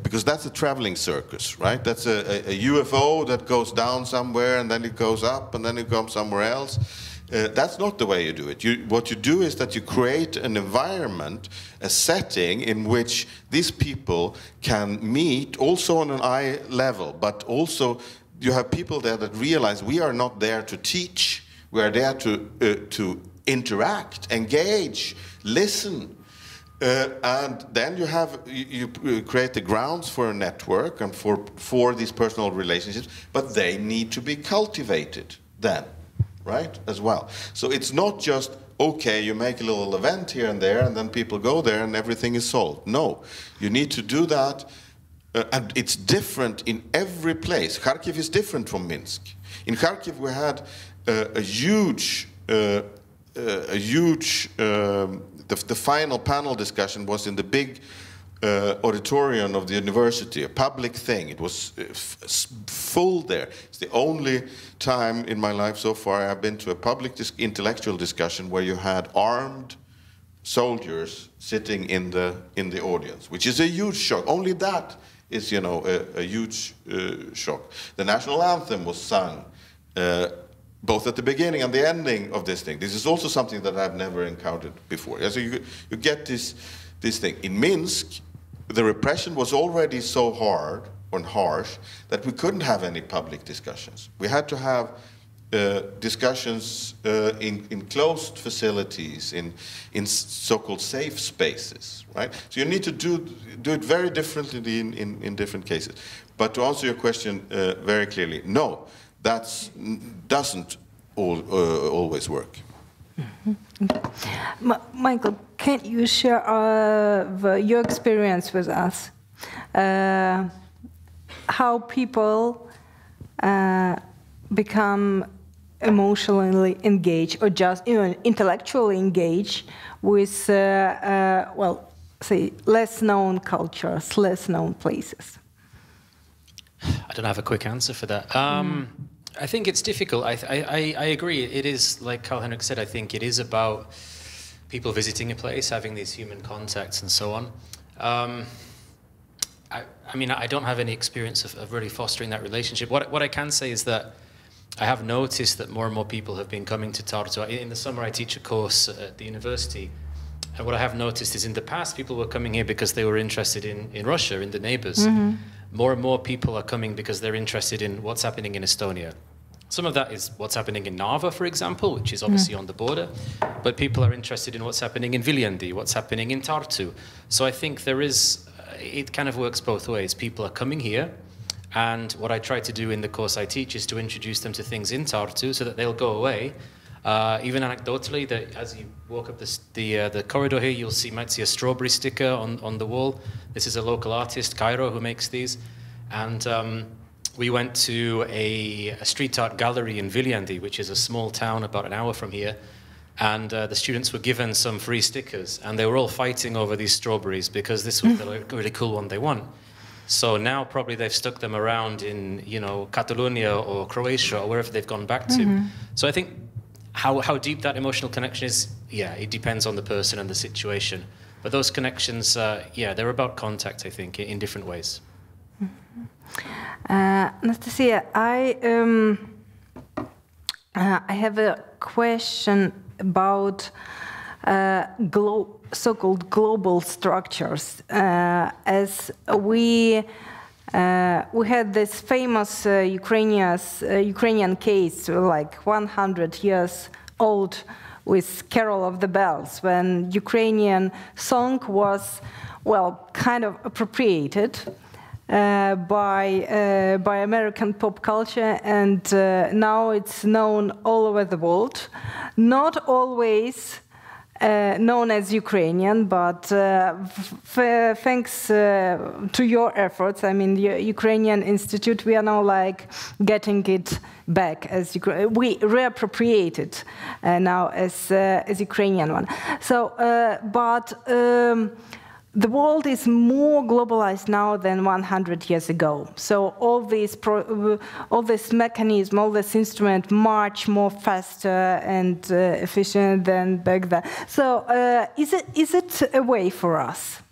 Because that's a traveling circus, right? That's a UFO that goes down somewhere and then it goes up and then it comes somewhere else. That's not the way you do it. What you do is that you create an environment, a setting in which these people can meet also on an eye level, but also you have people there that realize we are not there to teach, we are there to interact, engage, listen. And then you create the grounds for a network and for these personal relationships, but they need to be cultivated then. Right, as well. So it's not just, okay, you make a little event here and there, and then people go there and everything is solved. No, you need to do that, and it's different in every place. Kharkiv is different from Minsk. In Kharkiv we had the final panel discussion was in the big auditorium of the university, a public thing. It was full there. It's the only time in my life so far I've been to a public intellectual discussion where you had armed soldiers sitting in the audience, which is a huge shock. Only that is, you know, a huge shock. The national anthem was sung both at the beginning and the ending of this thing. This is also something that I've never encountered before. So you get this thing. In Minsk, the repression was already so hard and harsh that we couldn't have any public discussions. We had to have discussions in closed facilities, in so-called safe spaces, right? So you need to do it very differently in different cases. But to answer your question very clearly, no, that doesn't always work. Mm-hmm. Michael, can you share your experience with us? How people become emotionally engaged or just intellectually engaged with, well, say, less known cultures, less known places? I don't have a quick answer for that. I think it's difficult. I agree. It is, like Carl Henrik said, I think it is about people visiting a place, having these human contacts and so on. I mean, I don't have any experience of really fostering that relationship. What I can say is that I have noticed that more and more people have been coming to Tartu. In the summer, I teach a course at the university. And what I have noticed is in the past, people were coming here because they were interested in Russia, in the neighbors. Mm-hmm. More and more people are coming because they're interested in what's happening in Estonia. Some of that is what's happening in Narva, for example, which is obviously on the border. But people are interested in what's happening in Viljandi, what's happening in Tartu. So I think there is, it kind of works both ways. People are coming here. And what I try to do in the course I teach is to introduce them to things in Tartu so that they'll go away. Even anecdotally, that as you walk up the corridor here, you might see a strawberry sticker on the wall. This is a local artist, Cairo, who makes these. And we went to a street art gallery in Viljandi, which is a small town about an hour from here. And the students were given some free stickers. And they were all fighting over these strawberries because this was the really cool one they want. So now probably they've stuck them around in, you know, Catalonia or Croatia or wherever they've gone back to. Mm-hmm. So I think how deep that emotional connection is, yeah, it depends on the person and the situation. But those connections, yeah, they're about contact, I think, in different ways. Mm-hmm. Anastasiya, I have a question about so-called global structures. As we had this famous Ukrainian case, like 100 years old, with Carol of the Bells, when Ukrainian song was, well, kind of appropriated by American pop culture, and now it's known all over the world. Not always known as Ukrainian, but thanks to your efforts, I mean, the Ukrainian Institute, we are now like getting it back as we reappropriate it now as Ukrainian one. So, the world is more globalized now than 100 years ago. So all this mechanism, all this instrument, much more faster and efficient than back then. So is it a way for us?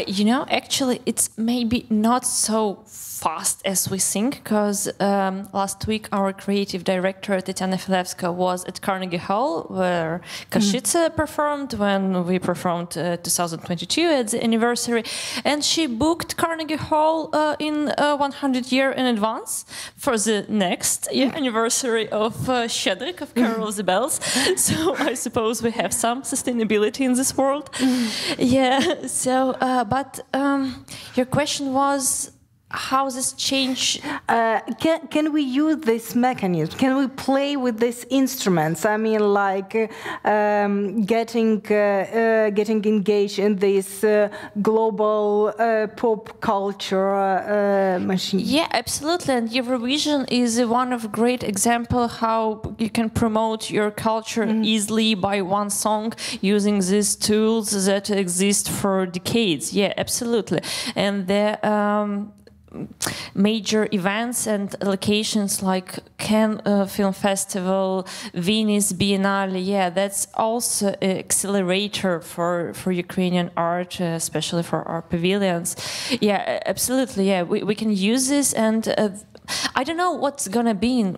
You know, actually, it's maybe not so fast as we think, because last week our creative director Tatiana Filevska was at Carnegie Hall, where Kashitsa performed when we performed 2022 at the anniversary, and she booked Carnegie Hall in 100 years in advance for the next anniversary of Shedrik, of Carol of the Bells. So I suppose we have some sustainability in this world. Yeah. So, but your question was, how this change? Can we use this mechanism? Can we play with these instruments? I mean, like getting engaged in this global pop culture machine. Yeah, absolutely. And Eurovision is one of great example how you can promote your culture easily by one song using these tools that exist for decades. Yeah, absolutely. And the major events and locations like Cannes Film Festival, Venice Biennale, yeah, that's also an accelerator for Ukrainian art, especially for our pavilions. Yeah, absolutely, yeah, we can use this, and I don't know what's gonna be in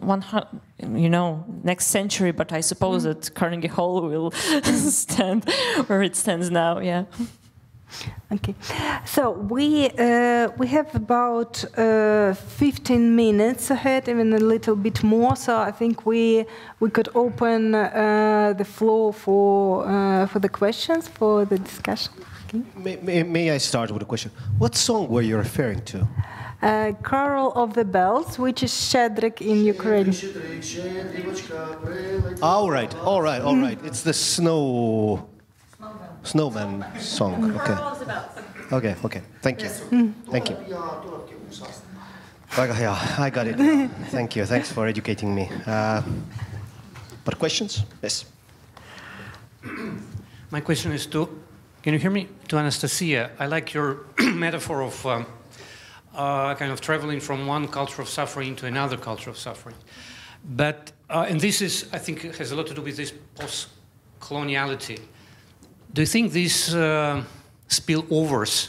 next century, but I suppose that Carnegie Hall will stand where it stands now, yeah. Okay, so we have about 15 minutes ahead, even a little bit more. So I think we could open the floor for the questions, for the discussion. Okay. May I start with a question? What song were you referring to? Carol of the Bells, which is Shedrik in Ukraine. All right. It's the snowman song. Okay. Thank you. Thank you. Yeah, I got it. Thank you. Thanks for educating me. But questions? Yes. My question is can you hear me? To Anastasia. I like your metaphor of kind of traveling from one culture of suffering to another culture of suffering. But, and this is, I think, has a lot to do with this post-coloniality. Do you think these spillovers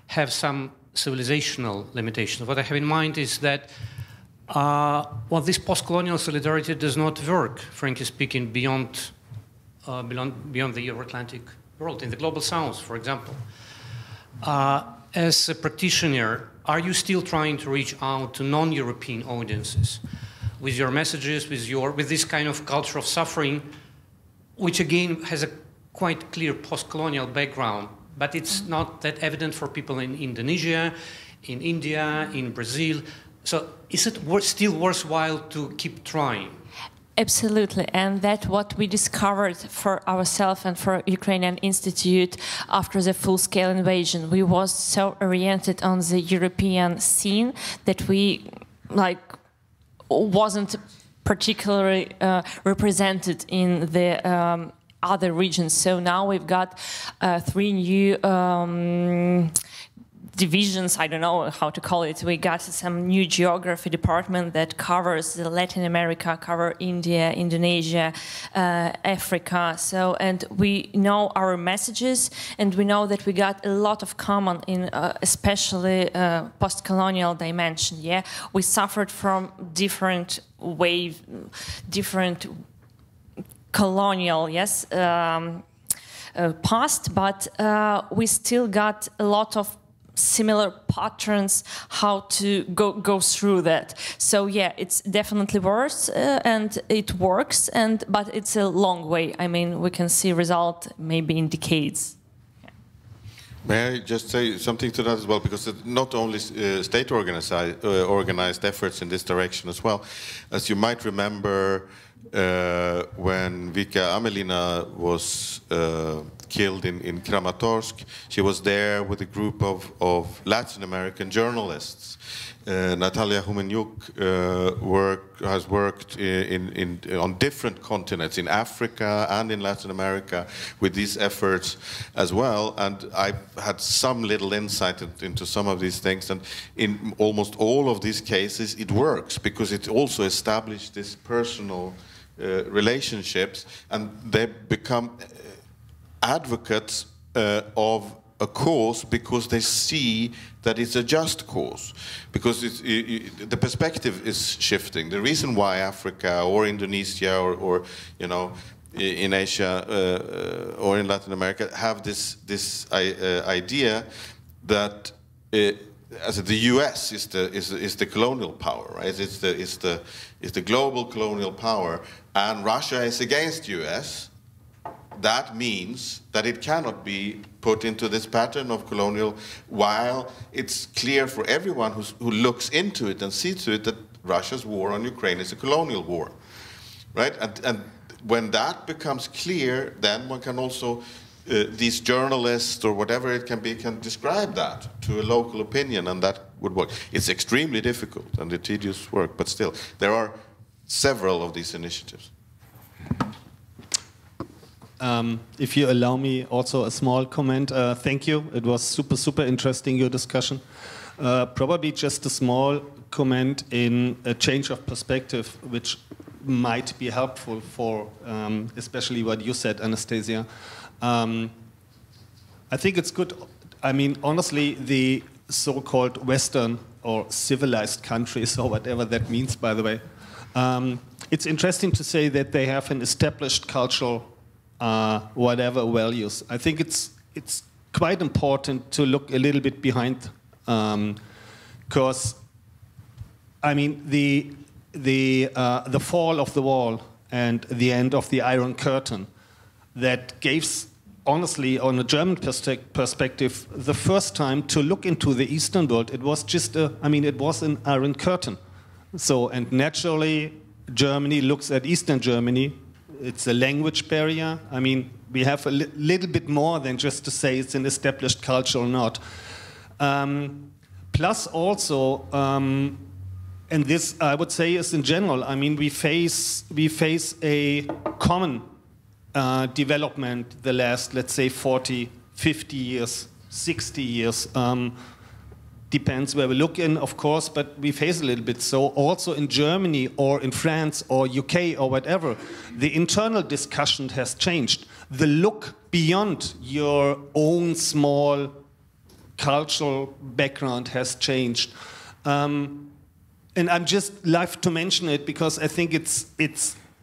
have some civilizational limitations? What I have in mind is that this post-colonial solidarity does not work, frankly speaking, beyond the Euro-Atlantic world, in the global south, for example. As a practitioner, are you still trying to reach out to non-European audiences with your messages, with this kind of culture of suffering, which again has a quite clear post-colonial background, but it's not that evident for people in Indonesia, in India, in Brazil. So is it still worthwhile to keep trying? Absolutely, and that's what we discovered for ourselves and for Ukrainian Institute after the full-scale invasion. We was so oriented on the European scene that we wasn't particularly represented in the other regions. So now we've got 3 new divisions, I don't know how to call it. We got some new geography department that covers Latin America, cover India, Indonesia, Africa. So, and we know our messages, and we know that we got a lot of common in especially post-colonial dimension. Yeah, we suffered from different different colonial, yes, past, but we still got a lot of similar patterns how to go through that. So yeah, it's definitely worse and it works, but it's a long way. I mean, we can see result maybe in decades. May I just say something to that as well, because it's not only state organized efforts in this direction as well. As you might remember, when Vika Amelina was killed in Kramatorsk, she was there with a group of Latin American journalists. Natalia Humenyuk has worked on different continents, in Africa and in Latin America, with these efforts as well. And I had some little insight into some of these things. And in almost all of these cases, it works, because it also established this personal relationships, and they become advocates of a cause because they see that it's a just cause, because the perspective is shifting. The reason why Africa or Indonesia or you know, in Asia or in Latin America have this idea that as the U.S. is the colonial power, right? It's the global colonial power, and Russia is against U.S. That means that it cannot be put into this pattern of colonial, while it's clear for everyone who looks into it and sees to it that Russia's war on Ukraine is a colonial war, right? And when that becomes clear, then one can also, these journalists or whatever it can be, can describe that to a local opinion, and that would work. It's extremely difficult and a tedious work, but still, there are several of these initiatives. If you allow me also a small comment, thank you. It was super interesting, your discussion. Probably just a small comment in a change of perspective, which might be helpful for especially what you said, Anastasia. I think it's good. I mean, honestly, the so-called Western or civilized countries, or whatever that means, by the way, it's interesting to say that they have an established cultural whatever values. I think it's quite important to look a little bit behind, because I mean the fall of the wall and the end of the Iron Curtain, that gave, honestly, on a German perspective, the first time to look into the Eastern world. It was just it was an Iron Curtain. So, and naturally, Germany looks at Eastern Germany. It's a language barrier. I mean, we have a little bit more than just to say it's an established culture or not. Plus also, and this I would say is in general, I mean, we face a common development the last, let's say, 40, 50 years, 60 years. Depends where we look in, of course, but we face a little bit. So also in Germany or in France or UK or whatever, the internal discussion has changed. The look beyond your own small cultural background has changed. And I'm just like to mention it because I think it's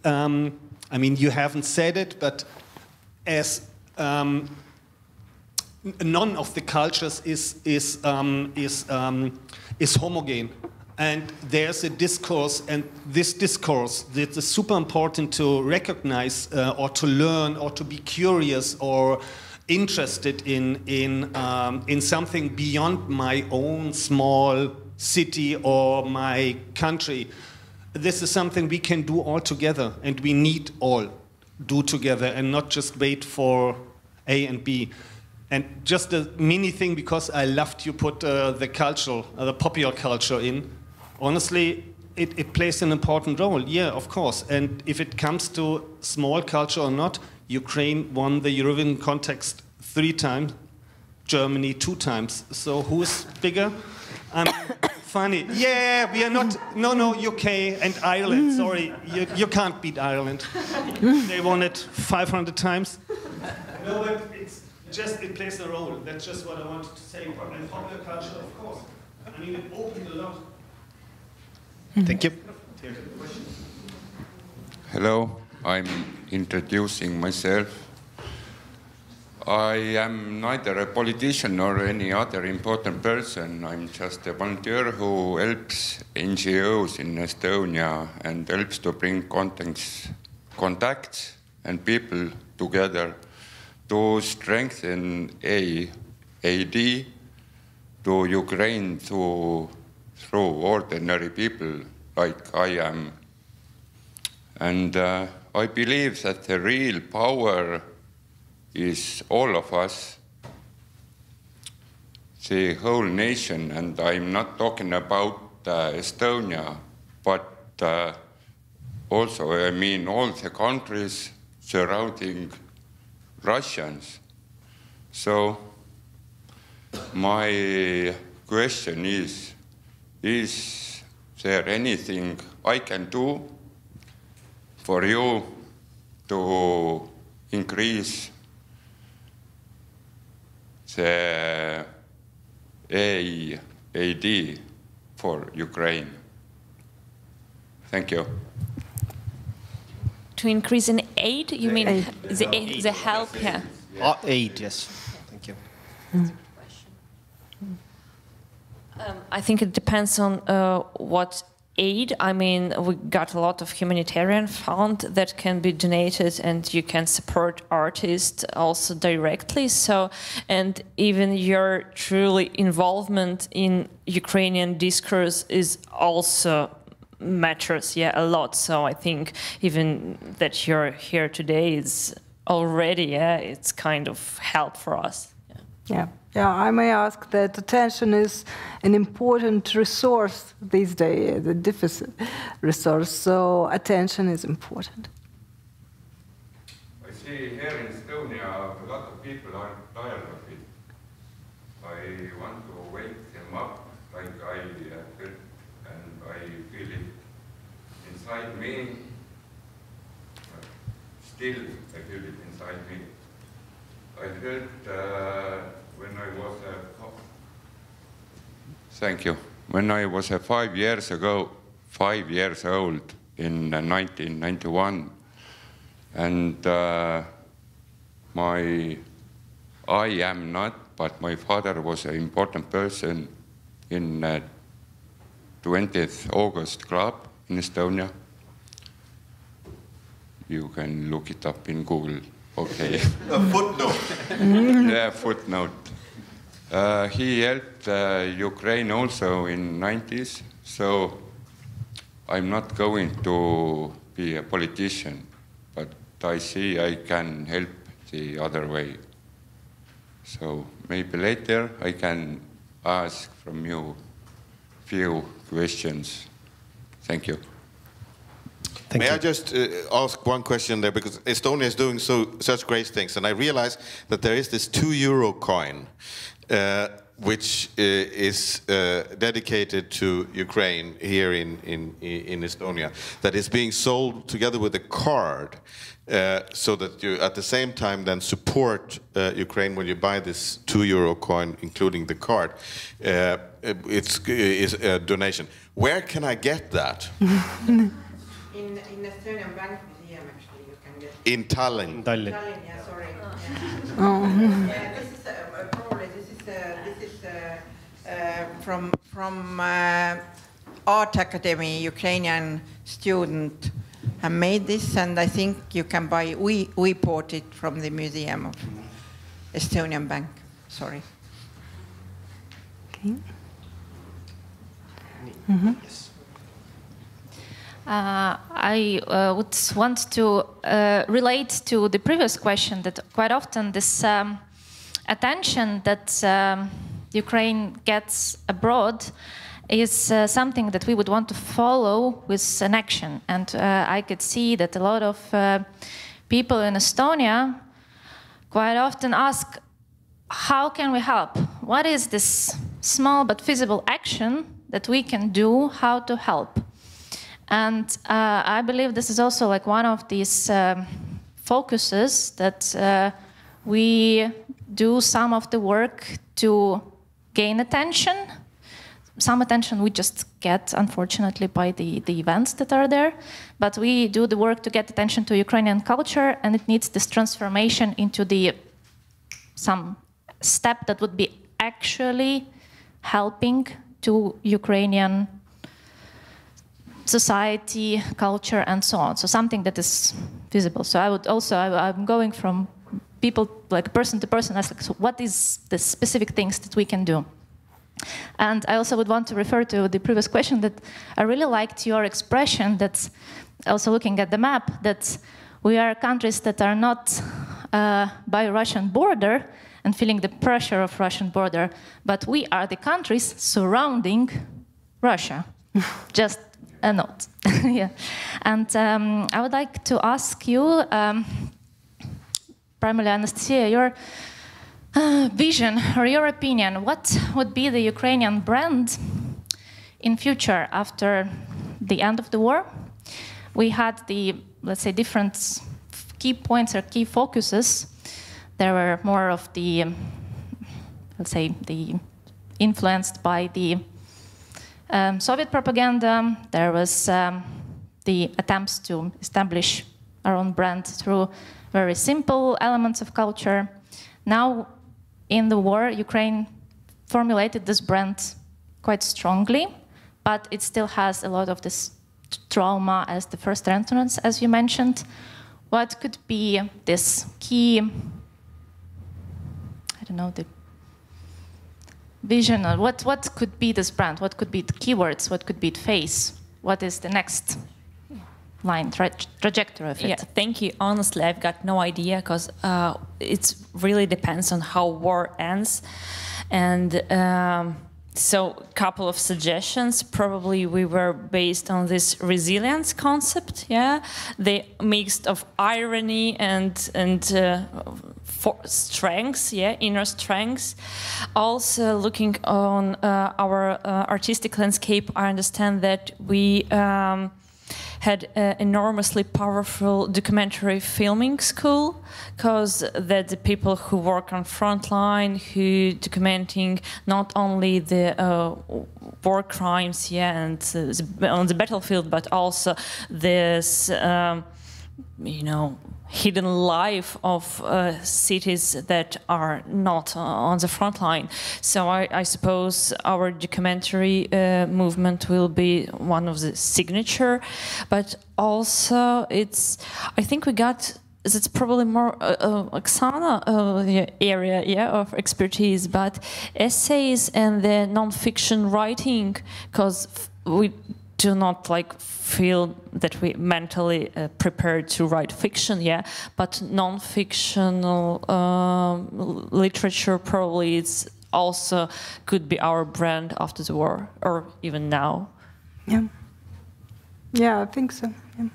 I mean, you haven't said it, but as none of the cultures is homogene, and there's a discourse, and this discourse that is super important to recognize or to learn or to be curious or interested in something beyond my own small city or my country. This is something we can do all together, and we need all do together and not just wait for A and B. And just a mini thing, because I loved you put the cultural, the popular culture in. Honestly, it plays an important role. Yeah, of course. And if it comes to small culture or not, Ukraine won the Eurovision contest 3 times, Germany 2 times. So who's bigger? Funny. Yeah, we are not. No, UK and Ireland. Sorry, you can't beat Ireland. They won it 500 times. No, but it's just, it plays a role. That's just what I wanted to say. And popular culture, of course. I mean, it opened a lot. Thank you. Hello, I'm introducing myself. I am neither a politician nor any other important person. I'm just a volunteer who helps NGOs in Estonia and helps to bring contacts and people together to strengthen aid to Ukraine through ordinary people like I am. And I believe that the real power is all of us, the whole nation, and I'm not talking about Estonia, but also, I mean, all the countries surrounding Russians. So my question is there anything I can do for you to increase the aid for Ukraine? Thank you. To increase in aid, you mean the help? Yeah. Aid, yes. Thank you. I think it depends on what aid. I mean, we got a lot of humanitarian fund that can be donated, and you can support artists also directly. So, and even your truly involvement in Ukrainian discourse is also matters, yeah, a lot. So I think even that you're here today is already, yeah, it's kind of help for us. Yeah. I may ask that attention is an important resource these days, the deficit resource, so attention is important. I see here in Estonia a lot of people are tired of it. I want to wake them up like I felt, and I feel it inside me. Still, I feel it inside me. I felt when I was thank you. When I was 5 years old in 1991, and I am not, but my father was an important person in 20th August Club in Estonia. You can look it up in Google. Okay. A footnote. Yeah, footnote. He helped Ukraine also in 90s, so I'm not going to be a politician, but I see I can help the other way. So maybe later I can ask from you few questions. Thank you. May I just ask one question there, because Estonia is doing such great things, and I realize that there is this €2 coin, which is dedicated to Ukraine here in Estonia, that is being sold together with a card, so that you at the same time then support Ukraine when you buy this €2 coin, including the card. It's a donation. Where can I get that? In Estonian Bank Museum, actually, you can get. In Tallinn. Tallinn, yeah, sorry. Yeah. Oh. This is probably from Art Academy. Ukrainian student have made this, and I think you can buy. We bought it from the Museum of Estonian Bank. Sorry. Okay. Mm-hmm. Yes. I would want to relate to the previous question that quite often this attention that Ukraine gets abroad is something that we would want to follow with an action. And I could see that a lot of people in Estonia quite often ask, how can we help? What is this small but visible action that we can do, how to help? And I believe this is also like one of these focuses that we do some of the work to gain attention. Some attention we just get, unfortunately, by the events that are there. But we do the work to get attention to Ukrainian culture, and it needs this transformation into some step that would be actually helping to Ukrainian society, culture, and so on. So something that is visible. So I would also, I'm going from people, like person to person, ask, like, so what is the specific things that we can do? And I also would want to refer to the previous question that I really liked your expression that's also looking at the map, that we are countries that are not by Russian border and feeling the pressure of Russian border, but we are the countries surrounding Russia. Just a note. Yeah. And I would like to ask you, primarily Anastasiya, your vision or your opinion, what would be the Ukrainian brand in future after the end of the war? We had the, let's say, different key points or key focuses. There were more of the, let's say, the influenced by the Soviet propaganda. There was the attempts to establish our own brand through very simple elements of culture. Now, in the war, Ukraine formulated this brand quite strongly, but it still has a lot of this trauma as the first entrance, as you mentioned. What could be this key, I don't know, the vision, or what could be this brand? What could be the keywords? What could be the face? What is the next line, trajectory of it? Yeah, thank you. Honestly, I've got no idea, because it really depends on how war ends. And so a couple of suggestions. Probably we were based on this resilience concept, yeah? The mix of irony and strengths, yeah, inner strengths. Also, looking on our artistic landscape, I understand that we had an enormously powerful documentary filming school, because that the people who work on frontline, who documenting not only the war crimes, yeah, and on the battlefield, but also this, you know, hidden life of cities that are not on the front line. So I suppose our documentary movement will be one of the signature, but also I think we got, it's probably more Oksana area of expertise, but essays and the non-fiction writing, because we do not feel that we mentally prepared to write fiction, but non-fictional literature probably also could be our brand after the war, or even now. Yeah, I think so. Yeah,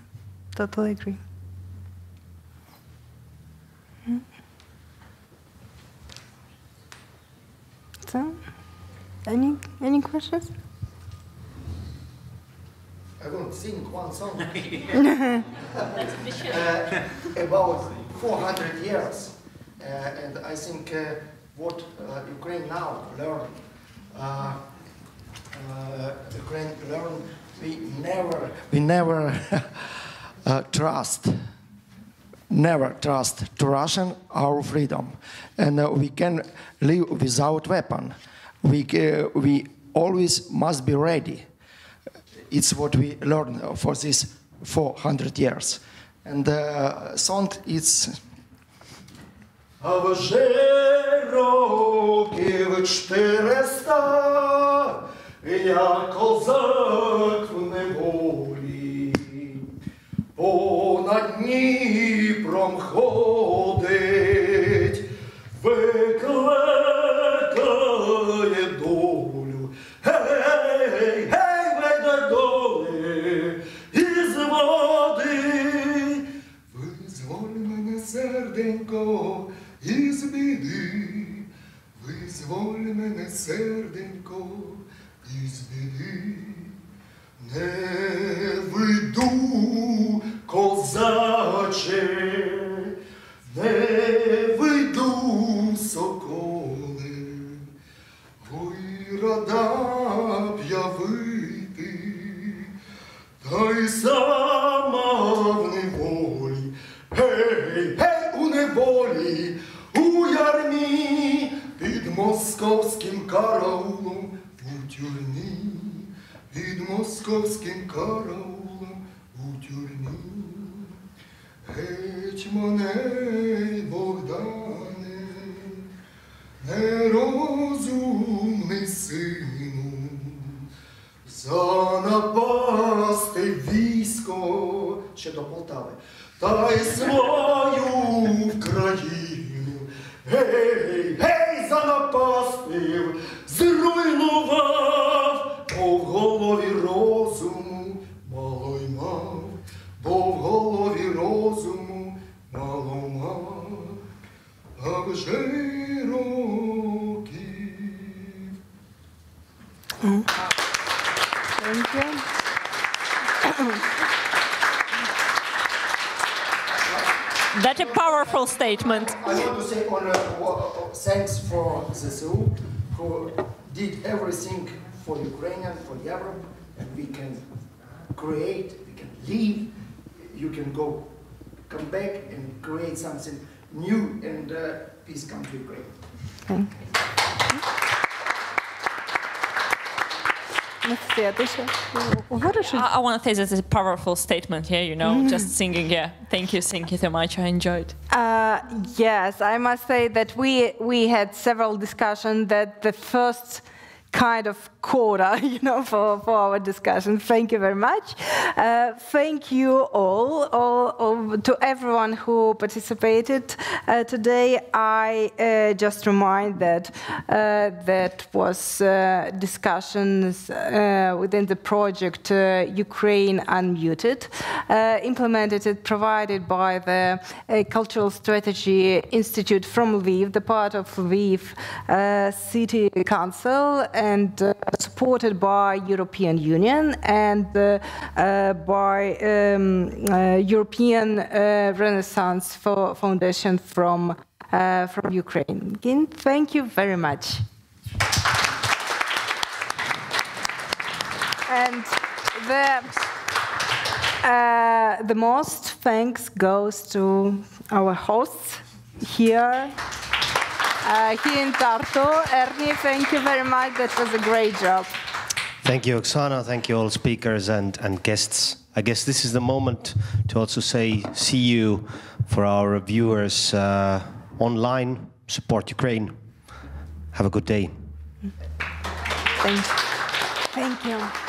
totally agree. So, any questions? I will sing one song about 400 years, and I think what Ukraine now learn, Ukraine learn, we never trust to Russian our freedom, and we can live without weapon. We always must be ready. It's what we learned for these 400 years. And the song is... А вже років 400 я козак в неволі, понад Дніпром ходить, викликає долю. Гей, гей, веде доли із води, визволь мене, серденько, із біди, визволь мене, серденько, із біди. Не вийду, козаче, не вийду, соколе, ой, рада б я вийти, та й сама в неволі. Гей, гей, у неволі, у ярмі, під московським караулом, у тюрмі, під московським караулом, у тюрмі. Гетьмане Богдане, нерозумний сину, занапасти військо, ще до Полтави, та й свою країну. Гей, гей, занапастив, зруйнував, бо в голові розуму мало й мав, бо в голові розуму мало мав, а вже років. Thank you. That's a powerful statement. I want to say thanks for the zoo who did everything for Ukrainian, for Europe, and we can create, we can live, you can come back and create something new and peace come to Ukraine. I want to say that it's a powerful statement here, you know, just singing, Thank you so much, I enjoyed. Yes, I must say that we had several discussions that the first kind of quota, you know, for our discussion. Thank you very much. Thank you all to everyone who participated today. I just remind that that was discussions within the project Ukraine Unmuted, implemented, provided by the Cultural Strategy Institute from Lviv, the part of Lviv City Council, and supported by European Union and by European Renaissance Foundation from Ukraine. Again, thank you very much. The most thanks goes to our hosts here in Tartu. Ernie, thank you very much. That was a great job. Thank you, Oksana. Thank you, all speakers and guests. I guess this is the moment to also say see you for our viewers online. Support Ukraine. Have a good day. Thank you.